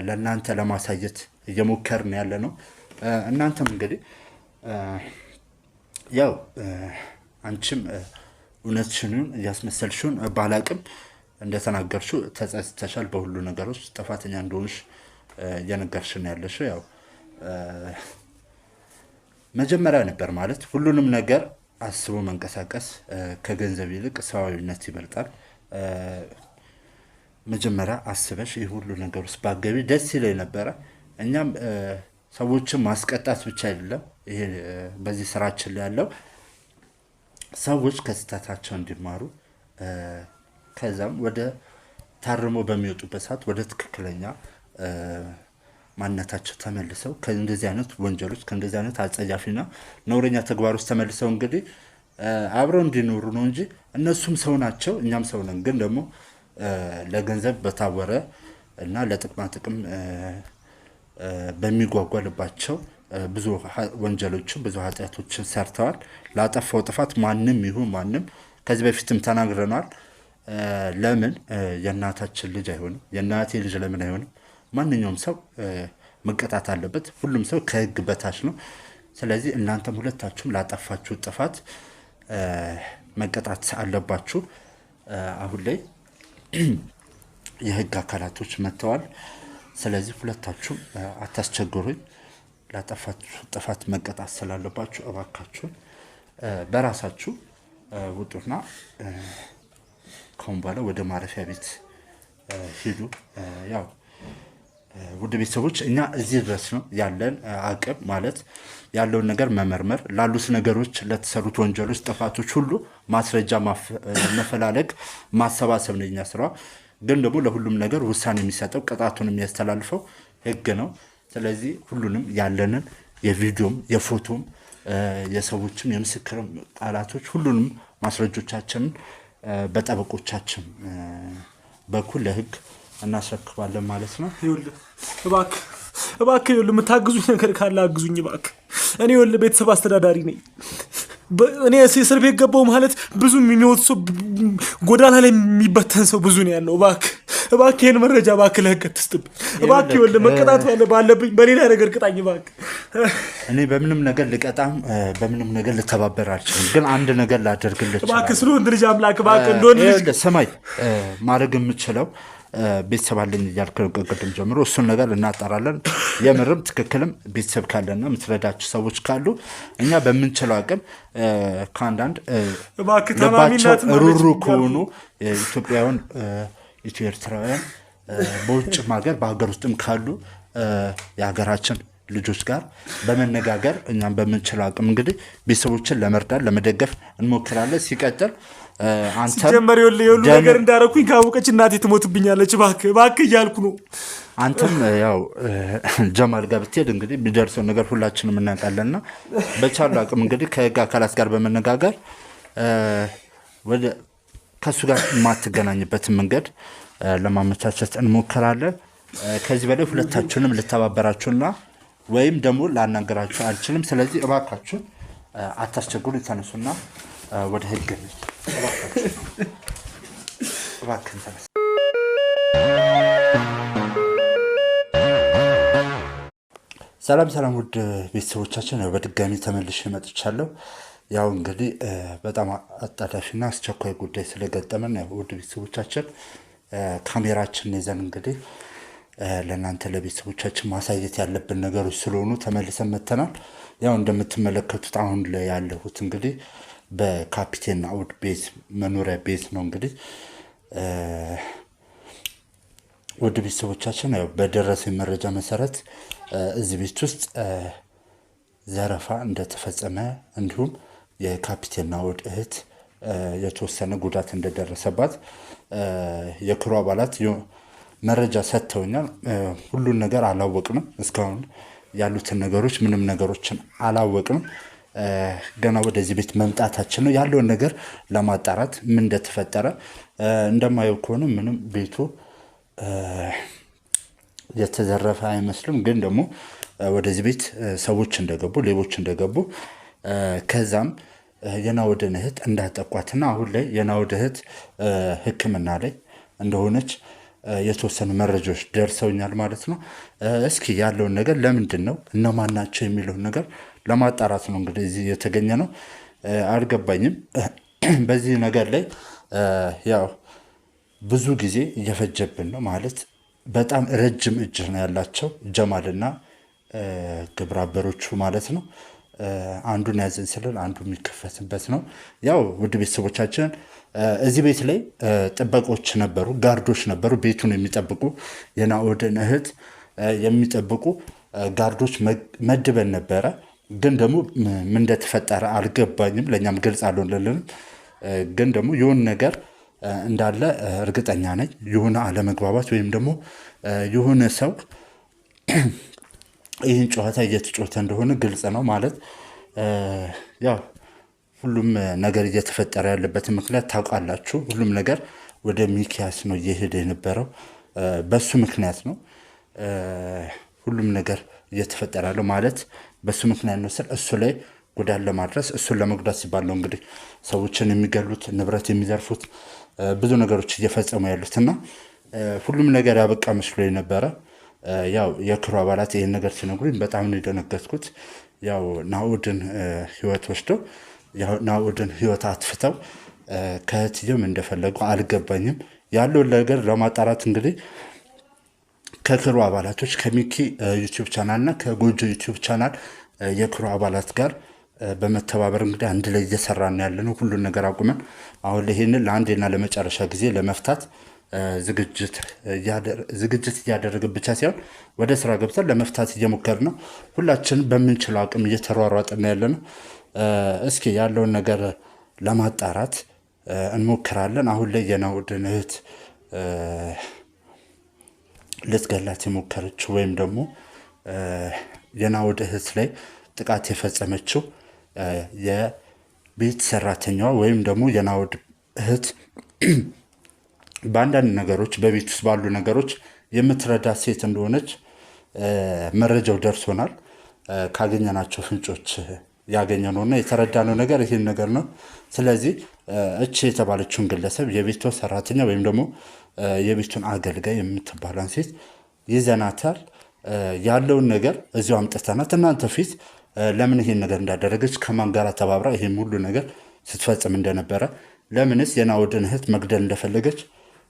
ለእናንተ ለማሳየት እየሞከርን ያለ ነው። እናንተም እንግዲህ ያው አንቺም እውነትሽን እያስመሰልሽውን ባላቅም እንደተናገርሽው ተጸጽተሻል። በሁሉ ነገሮች ጥፋተኛ እንደሆንሽ እየነገርሽን ያለሽው ያው መጀመሪያ ነበር ማለት ሁሉንም ነገር አስቦ መንቀሳቀስ ከገንዘብ ይልቅ ሰዋዊነት ይበልጣል። መጀመሪያ አስበሽ ይህ ሁሉ ነገር ውስጥ ባገቢ ደስ ይለኝ ነበረ። እኛም ሰዎችን ማስቀጣት ብቻ አይደለም ይሄ በዚህ ስራችን ላይ ያለው ሰዎች ከስህተታቸው እንዲማሩ ከዛም ወደ ታርሞ በሚወጡበት ሰዓት ወደ ትክክለኛ ማንነታቸው ተመልሰው ከእንደዚህ አይነት ወንጀሎች ከእንደዚህ አይነት አጸያፊና ነውረኛ ተግባሮች ተመልሰው እንግዲህ አብረው እንዲኖሩ ነው እንጂ እነሱም ሰው ናቸው፣ እኛም ሰው ነን። ግን ደግሞ ለገንዘብ በታወረ እና ለጥቅማ ጥቅም በሚጓጓልባቸው ብዙ ወንጀሎችን ብዙ ኃጢአቶችን ሰርተዋል። ላጠፋው ጥፋት ማንም ይሁን ማንም ከዚህ በፊትም ተናግረናል። ለምን የእናታችን ልጅ አይሆንም? የእናቴ ልጅ ለምን አይሆንም? ማንኛውም ሰው መቀጣት አለበት። ሁሉም ሰው ከህግ በታች ነው። ስለዚህ እናንተም ሁለታችሁም ላጠፋችሁ ጥፋት መቀጣት አለባችሁ። አሁን ላይ የህግ አካላቶች መጥተዋል። ስለዚህ ሁለታችሁም አታስቸግሩኝ። ላጠፋችሁ ጥፋት መቀጣት ስላለባችሁ እባካችሁን በራሳችሁ ውጡና ከአሁን በኋላ ወደ ማረፊያ ቤት ሂዱ። ያው ውድ ቤተሰቦች እኛ እዚህ ድረስ ነው ያለን አቅም ማለት ያለውን ነገር መመርመር፣ ላሉት ነገሮች፣ ለተሰሩት ወንጀሎች፣ ጥፋቶች ሁሉ ማስረጃ መፈላለግ፣ ማሰባሰብ ነው የኛ ስራ። ግን ደግሞ ለሁሉም ነገር ውሳኔ የሚሰጠው ቅጣቱን የሚያስተላልፈው ህግ ነው። ስለዚህ ሁሉንም ያለንን የቪዲዮም የፎቶም የሰዎችም የምስክርም ቃላቶች ሁሉንም ማስረጆቻችንን በጠበቆቻችን በኩል ለህግ እናስረክባለን ማለት ነው። እባክህ የምታግዙኝ ነገር ካለ አግዙኝ እባክህ። እኔ ቤተሰብ አስተዳዳሪ ነኝ። እኔ እስር ቤት ገባው ማለት ብዙ የሚሞት ሰው ጎዳና ላይ የሚበተን ሰው ብዙ ነው ያለው። እባክህ ይሄን መረጃ እባክህ ለህግ አትስጥብኝ እባክህ። መቀጣት ባለብኝ በሌላ ነገር ቅጣኝ እባክህ። እኔ በምንም ነገር ልቀጣም በምንም ነገር ልተባበር አልችልም። ግን አንድ ነገር ላደርግልህ እባክህ፣ ስለ ወንድ ልጅ አምላክ እባክህ። እንደወንድ ልጅ ሰማይ ማድረግ የምችለው ቤተሰብ አለኝ እያልክ ቅድም ጀምሮ እሱን ነገር እናጣራለን። የምርም ትክክልም ቤተሰብ ካለና የምትረዳቸው ሰዎች ካሉ እኛ በምንችለው አቅም ከአንዳንድ ልባቸው ሩሩ ከሆኑ ኢትዮጵያውያን ኢትዮ ኤርትራውያን በውጭም ሀገር በሀገር ውስጥም ካሉ የሀገራችን ልጆች ጋር በመነጋገር እኛም በምንችለው አቅም እንግዲህ ቤተሰቦችን ለመርዳት ለመደገፍ እንሞክራለን። ሲቀጥል ሲጀመር የሁሉ ነገር እንዳረኩኝ ካወቀች እናቴ ትሞትብኛለች። እባክህ እያልኩ ነው። አንተም ያው ጀማል ጋር ብትሄድ እንግዲህ ቢደርሰው ነገር ሁላችንም እናውቃለንና በቻሉ አቅም እንግዲህ ከህግ አካላት ጋር በመነጋገር ወደ ከሱ ጋር የማትገናኝበትን መንገድ ለማመቻቸት እንሞክራለን። ከዚህ በላይ ሁለታችሁንም ልተባበራችሁና ወይም ደግሞ ላናገራችሁ አልችልም። ስለዚህ እባካችሁ አታስቸግሩ። ተነሱና ወደ ህግ እባክህ ተነስ። ሰላም ውድ ቤተሰቦቻችን፣ በድጋሚ ተመልሼ መጥቻለሁ። ያው እንግዲህ በጣም አጣዳፊና አስቸኳይ ጉዳይ ስለገጠመን ውድ ቤተሰቦቻችን ካሜራችን ይዘን እንግዲህ ለእናንተ ለቤተሰቦቻችን ማሳየት ያለብን ነገሮች ስለሆኑ ተመልሰን መተናል። ያው እንደምትመለከቱት አሁን ላይ ያለሁት እንግዲህ በካፒቴን ናኦድ ቤት መኖሪያ ቤት ነው። እንግዲህ ውድ ቤተሰቦቻችን ያው በደረሰኝ መረጃ መሰረት እዚህ ቤት ውስጥ ዘረፋ እንደተፈጸመ እንዲሁም የካፒቴን ናኦድ እህት የተወሰነ ጉዳት እንደደረሰባት የክሩ አባላት መረጃ ሰጥተውኛል። ሁሉን ነገር አላወቅንም። እስካሁን ያሉትን ነገሮች ምንም ነገሮችን አላወቅንም። ገና ወደዚህ ቤት መምጣታችን ነው ያለውን ነገር ለማጣራት ምን እንደተፈጠረ። እንደማየው ከሆነ ምንም ቤቱ የተዘረፈ አይመስልም። ግን ደግሞ ወደዚህ ቤት ሰዎች እንደገቡ ሌቦች እንደገቡ ከዛም የናኦድን እህት እንዳጠቋትና አሁን ላይ የናኦድ እህት ሕክምና ላይ እንደሆነች የተወሰኑ መረጃዎች ደርሰውኛል ማለት ነው። እስኪ ያለውን ነገር ለምንድን ነው እነማን ናቸው የሚለውን ነገር ለማጣራት ነው እንግዲህ እዚህ የተገኘ ነው። አልገባኝም። በዚህ ነገር ላይ ያው ብዙ ጊዜ እየፈጀብን ነው ማለት በጣም ረጅም እጅ ነው ያላቸው ጀማልና ግብረ አበሮቹ ማለት ነው። አንዱን ያዘን ስለን አንዱ የሚከፈትበት ነው። ያው ውድ ቤተሰቦቻችን እዚህ ቤት ላይ ጥበቆች ነበሩ፣ ጋርዶች ነበሩ፣ ቤቱን የሚጠብቁ የናኦድን እህት የሚጠብቁ ጋርዶች መድበን ነበረ። ግን ደግሞ ምን እንደተፈጠረ አልገባኝም፣ ለእኛም ግልጽ አልሆነልንም። ግን ደግሞ የሆነ ነገር እንዳለ እርግጠኛ ነኝ። የሆነ አለመግባባት ወይም ደግሞ የሆነ ሰው ይህን ጨዋታ እየተጫወተ እንደሆነ ግልጽ ነው። ማለት ያው ሁሉም ነገር እየተፈጠረ ያለበትን ምክንያት ታውቃላችሁ። ሁሉም ነገር ወደ ሚኪያስ ነው እየሄደ የነበረው፣ በሱ ምክንያት ነው ሁሉም ነገር እየተፈጠረ ያለው። ማለት በሱ ምክንያት ነው ስል እሱ ላይ ጉዳት ለማድረስ እሱን ለመጉዳት ሲባል ነው እንግዲህ ሰዎችን የሚገሉት፣ ንብረት የሚዘርፉት፣ ብዙ ነገሮች እየፈጸሙ ያሉት እና ሁሉም ነገር ያበቃ መስሎ የነበረ። ያው የክሩ አባላት ይህን ነገር ሲነግሩኝ በጣም ነው የደነገጥኩት። ያው ናኦድን ህይወት ወስደው ናኦድን ህይወት አጥፍተው ከእህትየውም እንደፈለጉ አልገባኝም። ያለውን ነገር ለማጣራት እንግዲህ ከክሩ አባላቶች ከሚኪ ዩቲዩብ ቻናል እና ከጎጆ ዩቲዩብ ቻናል የክሩ አባላት ጋር በመተባበር እንግዲህ አንድ ላይ እየሰራን ያለ ነው። ሁሉን ነገር አቁመን አሁን ይሄንን ለአንዴና ለመጨረሻ ጊዜ ለመፍታት ዝግጅት እያደረግን ብቻ ሳይሆን ወደ ስራ ገብተን ለመፍታት እየሞከርን ነው። ሁላችንም በምንችለው አቅም እየተሯሯጥን ያለ ነው። እስኪ ያለውን ነገር ለማጣራት እንሞክራለን። አሁን ላይ የናኦድን እህት ልትገላት የሞከረችው ወይም ደግሞ የናኦድ እህት ላይ ጥቃት የፈጸመችው የቤት ሰራተኛዋ ወይም ደግሞ የናኦድ እህት በአንዳንድ ነገሮች በቤት ውስጥ ባሉ ነገሮች የምትረዳ ሴት እንደሆነች መረጃው ደርሶናል። ካገኘናቸው ፍንጮች ያገኘነውና የተረዳነው ነገር ይህን ነገር ነው። ስለዚህ እቺ የተባለችውን ግለሰብ የቤቷ ሰራተኛ ወይም ደግሞ የቤቱን አገልጋይ የምትባለን ሴት ይዘናታል። ያለውን ነገር እዚሁ አምጥተናት እናንተ ፊት ለምን ይሄን ነገር እንዳደረገች፣ ከማን ጋር ተባብራ ይሄን ሁሉ ነገር ስትፈጽም እንደነበረ፣ ለምንስ የናኦድን እህት መግደል እንደፈለገች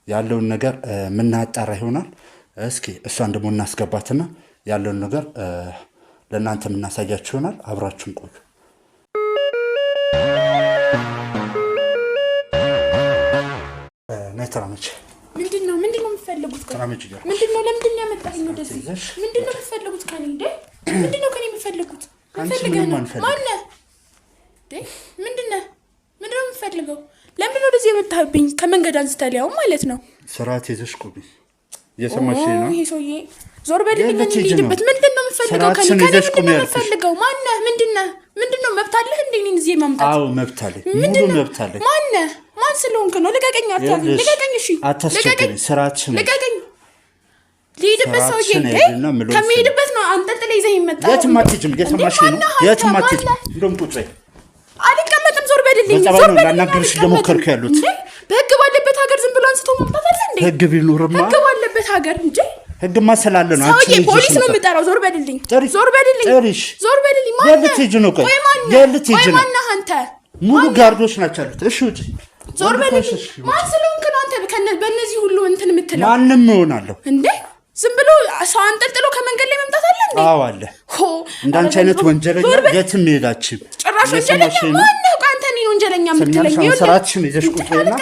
ያለውን ነገር ምናጣራ ይሆናል። እስኪ እሷን ደግሞ እናስገባትና ያለውን ነገር ለእናንተ የምናሳያችሁ ይሆናል። አብራችሁን ቆዩ። ነትራመች ምንድነው የምትፈልጉት? ምንድነው? ለምንድን ነው ያመጣኸኝ ወደዚህ? ምንድነው የምትፈልጉት ከኔ? ምንድነው ከኔ የምትፈልጉት? ማነህ? ምንድነው የምትፈልገው? ለምንድን ነው ወደዚህ የመጣህብኝ? ከመንገድ አንስተህ ሊያው ማለት ነው። ስርዓት ይዘሽ ቁሚ። እየሰማሽ ነው? ይሄ ሰውዬ ዞር በልልኝ። እንሂድበት። ምንድነው የምትፈልገው ከኔ? ምንድነው የምትፈልገው? ማነህ? ምንድነው? መብት አለህ እንዴ እኔን እዚህ ማምጣት? አዎ መብት አለኝ፣ ሙሉ መብት አለኝ። ማነህ? ማን ስለሆንክ ነው? ልቀቀኝ። አታልኝ። ልቀቀኝ። እሺ አታስቸግሪ። ስርዓትሽን ልቀቀኝ። ልሂድበት። ሰውዬ ከሚሄድበት ነው አንጠልጥለህ ይዘህ ይመጣል። የትም አትሄጂም። እየሰማሽ ነው? የትም አትሄጂም። እንደውም ቁጭ በይ። አልቀመጥም። ዞር በልልኝ። ዞር በልልኝ። ላናግርሽ እየሞከርኩ ያሉት በህግ ባለበት ሀገር ዝም ብሎ አንስቶ ማምጣት አለ እንዴ? ህግ ቢኖርማ ህግ ባለበት ሀገር እንጂ ህግማ ስላለ ነው። ሰውዬ ፖሊስ ነው የምጠራው። ዞር በልልኝ። ዞር በልልኝ። ዞር በልልኝ። ማነህ? የልትሄጂ ነው? ቆይ የልትሄጂ ነው? ማነህ አንተ? ሙሉ ጋርዶች ናቸው ያሉት። እሺ ውጪ። ዞር በልልኝ። ማን ስለሆንክ ነው አንተ በእነዚህ ሁሉ እንትን የምትለው? ማንም እሆናለሁ እንዴ? ዝም ብሎ ሰው አንጠልጥሎ ከመንገድ ላይ መምጣት አለ እንዴ? አዎ አለ። እንዳንቺ አይነት ወንጀለኛ የትም ሄዳችም። ጭራሽ ወንጀለኛ ማነህ? አንተ እኔን ወንጀለኛ የምትለኝ? ስራችሽን ይዘሽ ቁጭ በይና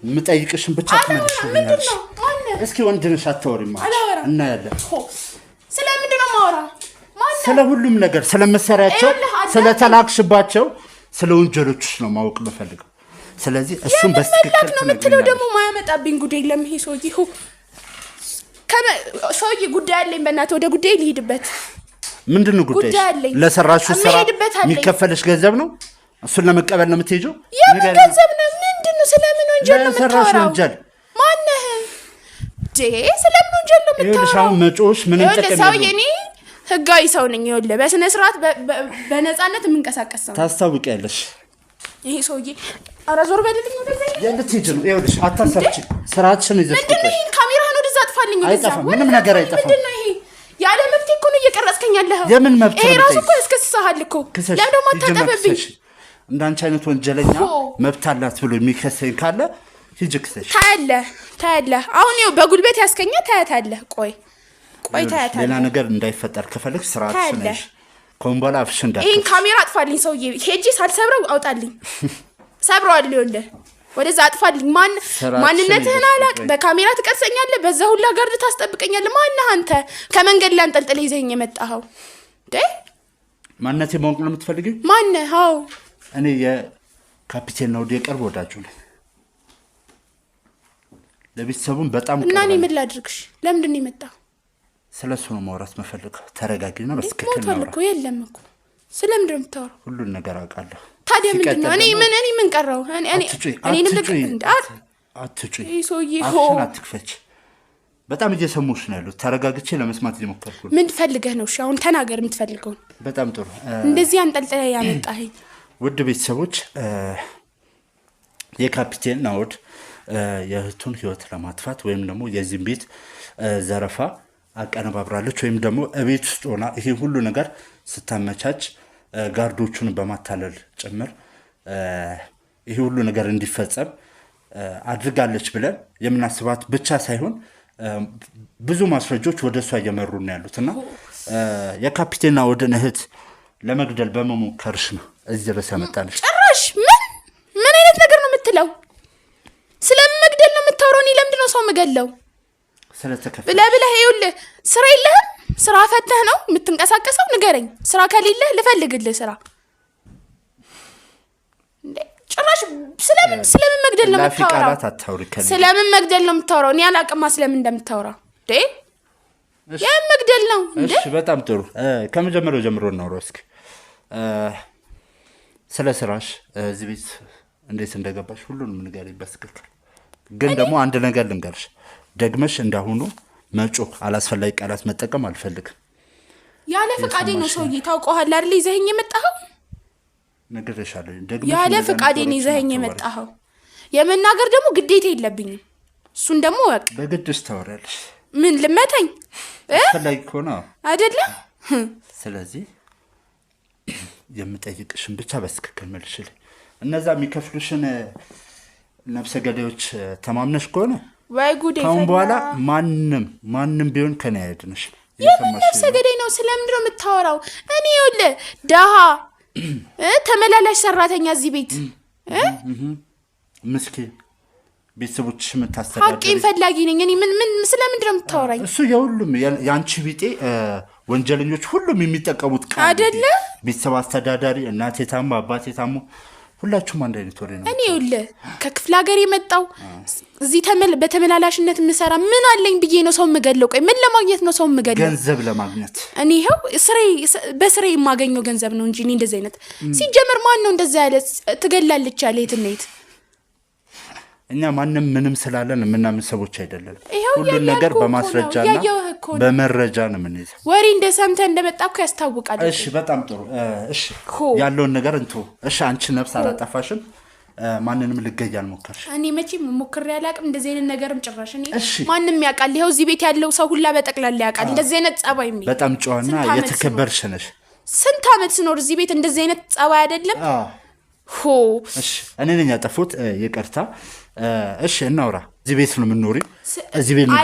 የምጠይቅሽን ብቻ ትመልሺልኛለሽ። እስኪ ወንድ ነሽ አታወሪም? እናያለን። ስለምንድን ነው የማወራው? ስለ ሁሉም ነገር፣ ስለመሰሪያቸው፣ ስለተላክሽባቸው፣ ስለ ወንጀሎችሽ ነው ማወቅ የምፈልገው። ስለዚህ እሱን በትክክል ነው የምትለው። ደግሞ ማያመጣብኝ ጉዳይ የለም። ይሄ ሰውዬ ጉዳይ አለኝ። በእናትህ ወደ ጉዳይ ልሂድበት። ምንድን ነው ጉዳይ? ለሰራሽው ስራ የሚከፈልሽ ገንዘብ ነው። እሱን ለመቀበል ነው የምትሄጂው? የምን ገንዘብ ነው? ምንድን ነው? ስለምን ወንጀል ነው የምታወራው? ማነህ? ስለምን ወንጀል ነው የምታወራው? መጮሽ ምን እንጠቀም? ሰውዬ እኔ ህጋዊ ሰው ነኝ። ይኸውልህ በስነ ስርዓት በነፃነት የምንቀሳቀስ ሰው ታስታውቂያለሽ። ይሄ ሰውዬ ኧረ ዞር በልልኝ። ወደዚህ የልትሄጂ ነው? ይኸውልሽ አታሰርቺ። ስራችሽን ይዘሽ ምንድን ነው? ይሄን ካሜራህን ወደዛ አጥፋልኝ። አይጠፋም፣ ምንም ነገር አይጠፋም። ምንድን ነው ይሄ? ያለ መብቴ እኮ ነው እየቀረጽከኝ ያለኸው። የምን መብት ነው? ይሄ ራሱ እኮ ያስከስስሃል እኮ። ለምን ደግሞ አታጠብብኝ? እንዳንቺ አይነት ወንጀለኛ መብት አላት ብሎ የሚከሰኝ ካለ ሂጂ ክሰሽ። ታያለህ። አሁን ይኸው በጉልበት ያስከኛ ታያታለህ። ቆይ ታያታለህ። ሌላ ነገር እንዳይፈጠር ከፈለግሽ ስርዓትሽን ነሽ። ከሁን በኋላ አፍሽን እንዳትከፍቺ። ይሄን ካሜራ አጥፋልኝ። ሰውዬ ሄጄ ሳልሰብረው አውጣልኝ። ሰብረዋለሁ። ይኸውልህ ወደዛ አጥፋልኝ። ማንነትህን አላቅ። በካሜራ ትቀርጸኛለህ፣ በዛ ሁላ ጋር ታስጠብቀኛለህ። ማነህ አንተ? ከመንገድ ላይ አንጠልጥለህ ይዘኸኝ የመጣኸው ማንነቴ ማወቅ ነው የምትፈልጊው? ማነህ? አዎ እኔ የካፒቴን ናኦድ የቅርብ ወዳጁ ነኝ። ለቤተሰቡም በጣም እና እኔ ምን ላድርግሽ? ለምንድን ነው የመጣኸው? ስለሱ ነው ማውራት የምፈልገው። ተረጋጊና በትክክል ነው። እኮ የለም እኮ ስለምንድን ነው የምታወራው? ሁሉን ነገር አውቃለሁ። ታዲያ ምንድን ነው? እኔ ምን ቀረው? አትጩይ። ሰውዬ አፍሽን አትክፈች። በጣም እየሰሙሽ ነው ያሉት። ተረጋግቼ ለመስማት እየሞከርኩ ነው። ምን ፈልገህ ነው? እሺ አሁን ተናገር የምትፈልገውን። በጣም ጥሩ። እንደዚህ አንጠልጥለህ ያመጣኸኝ። ውድ ቤተሰቦች የካፒቴን ናኦድ የእህቱን ህይወት ለማጥፋት ወይም ደግሞ የዚህን ቤት ዘረፋ አቀነባብራለች ወይም ደግሞ እቤት ውስጥ ሆና ይሄ ሁሉ ነገር ስታመቻች ጋርዶቹን በማታለል ጭምር ይሄ ሁሉ ነገር እንዲፈጸም አድርጋለች ብለን የምናስባት ብቻ ሳይሆን ብዙ ማስረጃዎች ወደ እሷ እየመሩ ነው ያሉትና የካፒቴን ናኦድን እህት ለመግደል በመሞከርሽ ነው እዚህ ድረስ ያመጣልሽ። ጭራሽ ምን አይነት ነገር ነው የምትለው? ስለመግደል ነው የምታወራው? እኔ ለምንድን ነው ሰው የምገለው? ብለህ ይኸውልህ፣ ስራ የለህም? ስራ ፈተህ ነው የምትንቀሳቀሰው? ንገረኝ። ስራ ከሌለህ ልፈልግልህ ስራ። ጭራሽ ስለምን መግደል ነው የምታወራው? ስለምን መግደል ነው የምታወራው? እኔ አላቅማ ስለምን እንደምታወራ። መግደል ነው እንዴ? እሺ በጣም ጥሩ። ከመጀመሪያው ጀምሮ እናውራው እስኪ። ስለ ስራሽ እዚህ ቤት እንዴት እንደገባሽ ሁሉንም ንገሪኝ በትክክል። ግን ደግሞ አንድ ነገር ልንገርሽ፣ ደግመሽ እንዳሁኑ መጮህ፣ አላስፈላጊ ቃላት መጠቀም አልፈልግም። ያለ ፈቃዴ ነው ሰውዬ፣ ታውቀዋል አይደል? ይዘኸኝ የመጣኸው ነግሬሻለሁ። ያለ ፈቃዴ ነው ይዘኸኝ የመጣኸው። የመናገር ደግሞ ግዴታ የለብኝም። እሱን ደግሞ ወቅ በግድሽ ታወሪያለሽ። ምን ልመተኝ? አስፈላጊ ከሆነ አይደለም። ስለዚህ የምጠይቅሽን ብቻ በትክክል መልሽልኝ። እነዛ የሚከፍሉሽን ነፍሰ ገዳዮች ተማምነሽ ከሆነ ወይ ጉዴ፣ ካሁን በኋላ ማንም ቢሆን ከኔ አይድንሽ። የምን ነፍሰ ገዳይ ነው? ስለምንድን ነው የምታወራው? እኔ ይኸውልህ ደሃ ተመላላሽ ሰራተኛ እዚህ ቤት ምስኪን ቤተሰቦችሽ የምታስተዳድሪ ሀቄን ፈላጊ ነኝ እኔ። ምን ስለምንድን ነው የምታወራኝ? እሱ የሁሉም የአንቺ ቢጤ ወንጀለኞች ሁሉም የሚጠቀሙት ቃል አይደለ? ቤተሰብ አስተዳዳሪ፣ እናቴ ታሞ አባቴ ታሞ ሁላችሁም አንድ አይነት ወሬ ነው። እኔ ይኸውልህ ከክፍለ ሀገር የመጣው እዚህ በተመላላሽነት የምሰራ ምን አለኝ ብዬ ነው ሰው የምገለው? ቆይ ምን ለማግኘት ነው ሰው የምገለው? ገንዘብ ለማግኘት። እኔ ይኸው በስሬ የማገኘው ገንዘብ ነው እንጂ እኔ እንደዚህ አይነት ሲጀመር ማን ነው እንደዛ ያለ ትገላለች ያለ የትነይት? እኛ ማንም ምንም ስላለን የምናምን ሰዎች አይደለም። ሁሉን ነገር በማስረጃና በመረጃ ነው የምንይዘው። ወሬ እንደሰምተህ እንደመጣ እኮ ያስታውቃል። እሺ በጣም ጥሩ። እሺ ያለውን ነገር እንትን እሺ፣ አንቺ ነፍስ አላጠፋሽም፣ ማንንም ልገይ አልሞከርሽ። እኔ መቼም ሞክሬ አላውቅም እንደዚህ አይነት ነገርም ጭራሽ። እኔ ማንንም ያውቃል፣ ይኸው እዚህ ቤት ያለው ሰው ሁላ በጠቅላላ ያውቃል እንደዚህ አይነት ጸባይ የሚል። በጣም ጨዋና የተከበርሽ ነሽ። ስንት ዓመት ስኖር እዚህ ቤት እንደዚህ አይነት ጸባይ አይደለም። እሺ እኔ ነኝ ያጠፉት፣ ይቅርታ። እሺ እናውራ። እዚህ ቤት ነው የምንኖሪው? እዚህ ቤት ነው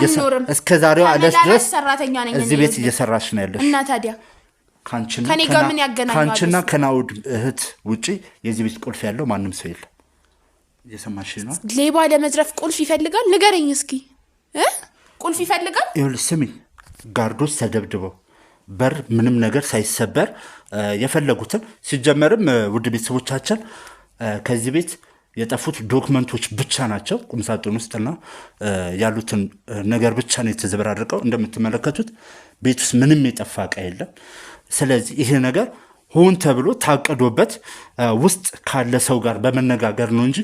እስከ ዛሬው አለስ ድረስ ሰራተኛ ነኝ እዚህ ቤት እየሰራሽ ነው ያለሽ። እና ታዲያ ከኔ ጋር ምን ያገናኛል? ካንቺና ከናኦድ እህት ውጪ የዚህ ቤት ቁልፍ ያለው ማንም ሰው የለም። እየሰማሽ ነው? ሌባ ለመዝረፍ ቁልፍ ይፈልጋል? ንገረኝ እስኪ ቁልፍ ይፈልጋል? ይኸውልሽ ስሚ፣ ጋርዶች ተደብድበው በር ምንም ነገር ሳይሰበር የፈለጉትን ሲጀመርም ውድ ቤተሰቦቻችን ከዚህ ቤት የጠፉት ዶክመንቶች ብቻ ናቸው። ቁምሳጥን ውስጥና ያሉትን ነገር ብቻ ነው የተዘበራረቀው። እንደምትመለከቱት ቤት ውስጥ ምንም የጠፋ ዕቃ የለም። ስለዚህ ይሄ ነገር ሆን ተብሎ ታቅዶበት ውስጥ ካለ ሰው ጋር በመነጋገር ነው እንጂ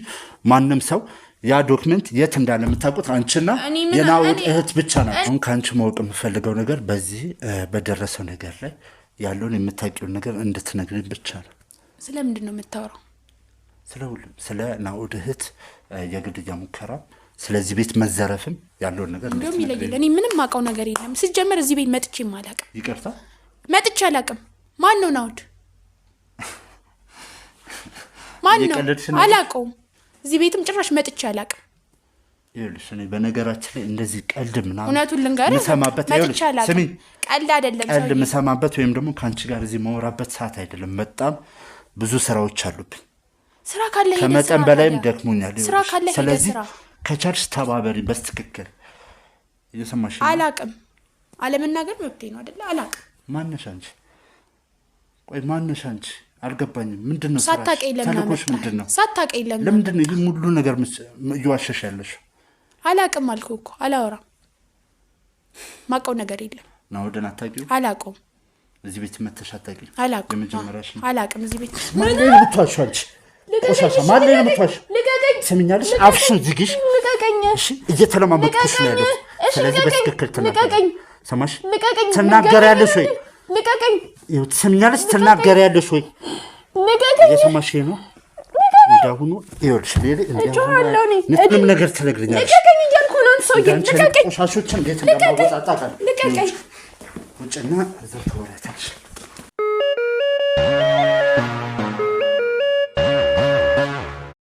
ማንም ሰው ያ ዶክመንት የት እንዳለ የምታውቁት አንቺና የናኦድ እህት ብቻ ናቸው። አሁን ከአንቺ ማወቅ የምፈልገው ነገር በዚህ በደረሰው ነገር ላይ ያለውን የምታውቂውን ነገር እንድትነግሪኝ ብቻ ነው። ስለምንድን ነው የምታወራው? ስለሁሉም፣ ስለ ናኦድ እህት የግድያ ሙከራ፣ ስለዚህ ቤት መዘረፍም ያለውን ነገር እንደውም ይለይል። እኔ ምንም ማውቀው ነገር የለም። ሲጀመር እዚህ ቤት መጥቼም አላውቅም። ይቅርታ መጥቼ አላውቅም። ማን ነው ናኦድ? ማን ነው? አላውቀውም። እዚህ ቤትም ጭራሽ መጥቼ አላውቅም። ይኸውልሽ እኔ በነገራችን ላይ እንደዚህ ቀልድ ምናምን እውነቱን ልንገርህ የምሰማበት መጥቼ አላውቅም። ስሚ፣ ቀልድ አይደለም። ቀልድ የምሰማበት ወይም ደግሞ ከአንቺ ጋር እዚህ ማወራበት ሰዓት አይደለም። በጣም ብዙ ስራዎች አሉብኝ። ስራ ካለ ሄደ ከመጠን በላይም ደክሞኛል። ስራ ካለ ሄደ ስለዚህ ስራ ከቻልሽ ተባበሪ በስትክክል እየሰማሽ ነው። አላቅም አለመናገር መብቴ ነው አይደል? አላቅም። ማነሽ አንቺ? ቆይ ማነሽ አንቺ? አልገባኝም። ምንድነው ሳታውቀኝ ለምን ምንድነው? ሳታውቀኝ ለምንድነው ይሄ ሙሉ ነገር እየዋሸሽ ያለሽ? አላቅም አልኩህ እኮ አላወራም። ማውቀው ነገር የለም። ነው ወደና ታውቂው? አላውቀውም። እዚህ ቤት መተሽ አታውቂም? አላውቅም። የመጀመሪያሽ ነው። አላውቅም። እዚህ ቤት ማን ነው የምትዋሺው አንቺ? ቆሻሻ ማን ነው የምትዋሺው? ልቀቀኝ። ስሚኛለሽ? አፍሽን ዝግሽ። ልቀቀኝ። እሺ እየተለማመጥኩሽ ነው ያለው። ስለዚህ በትክክል ተናገሪ። ሰማሽ? ልቀቀኝ። ትናገሪያለሽ ወይ? ልቀቀኝ። ይኸው ትሰሚኛለሽ? ትናገሪያለሽ ወይ? ልቀቀኝ። እየሰማሽ ነው? እንዳሁኑ ይኸውልሽ ሌላ ምንም ነገር ትነግሪኛለሽ። ልቀቀኝ እያልኩ ነው። ሰውዬ ልቀቀኝ። ቆሻሾችን እንዴት እንደማወጣጣ ልቀቀኝ። ውጭና እዛ ተወራታለሽ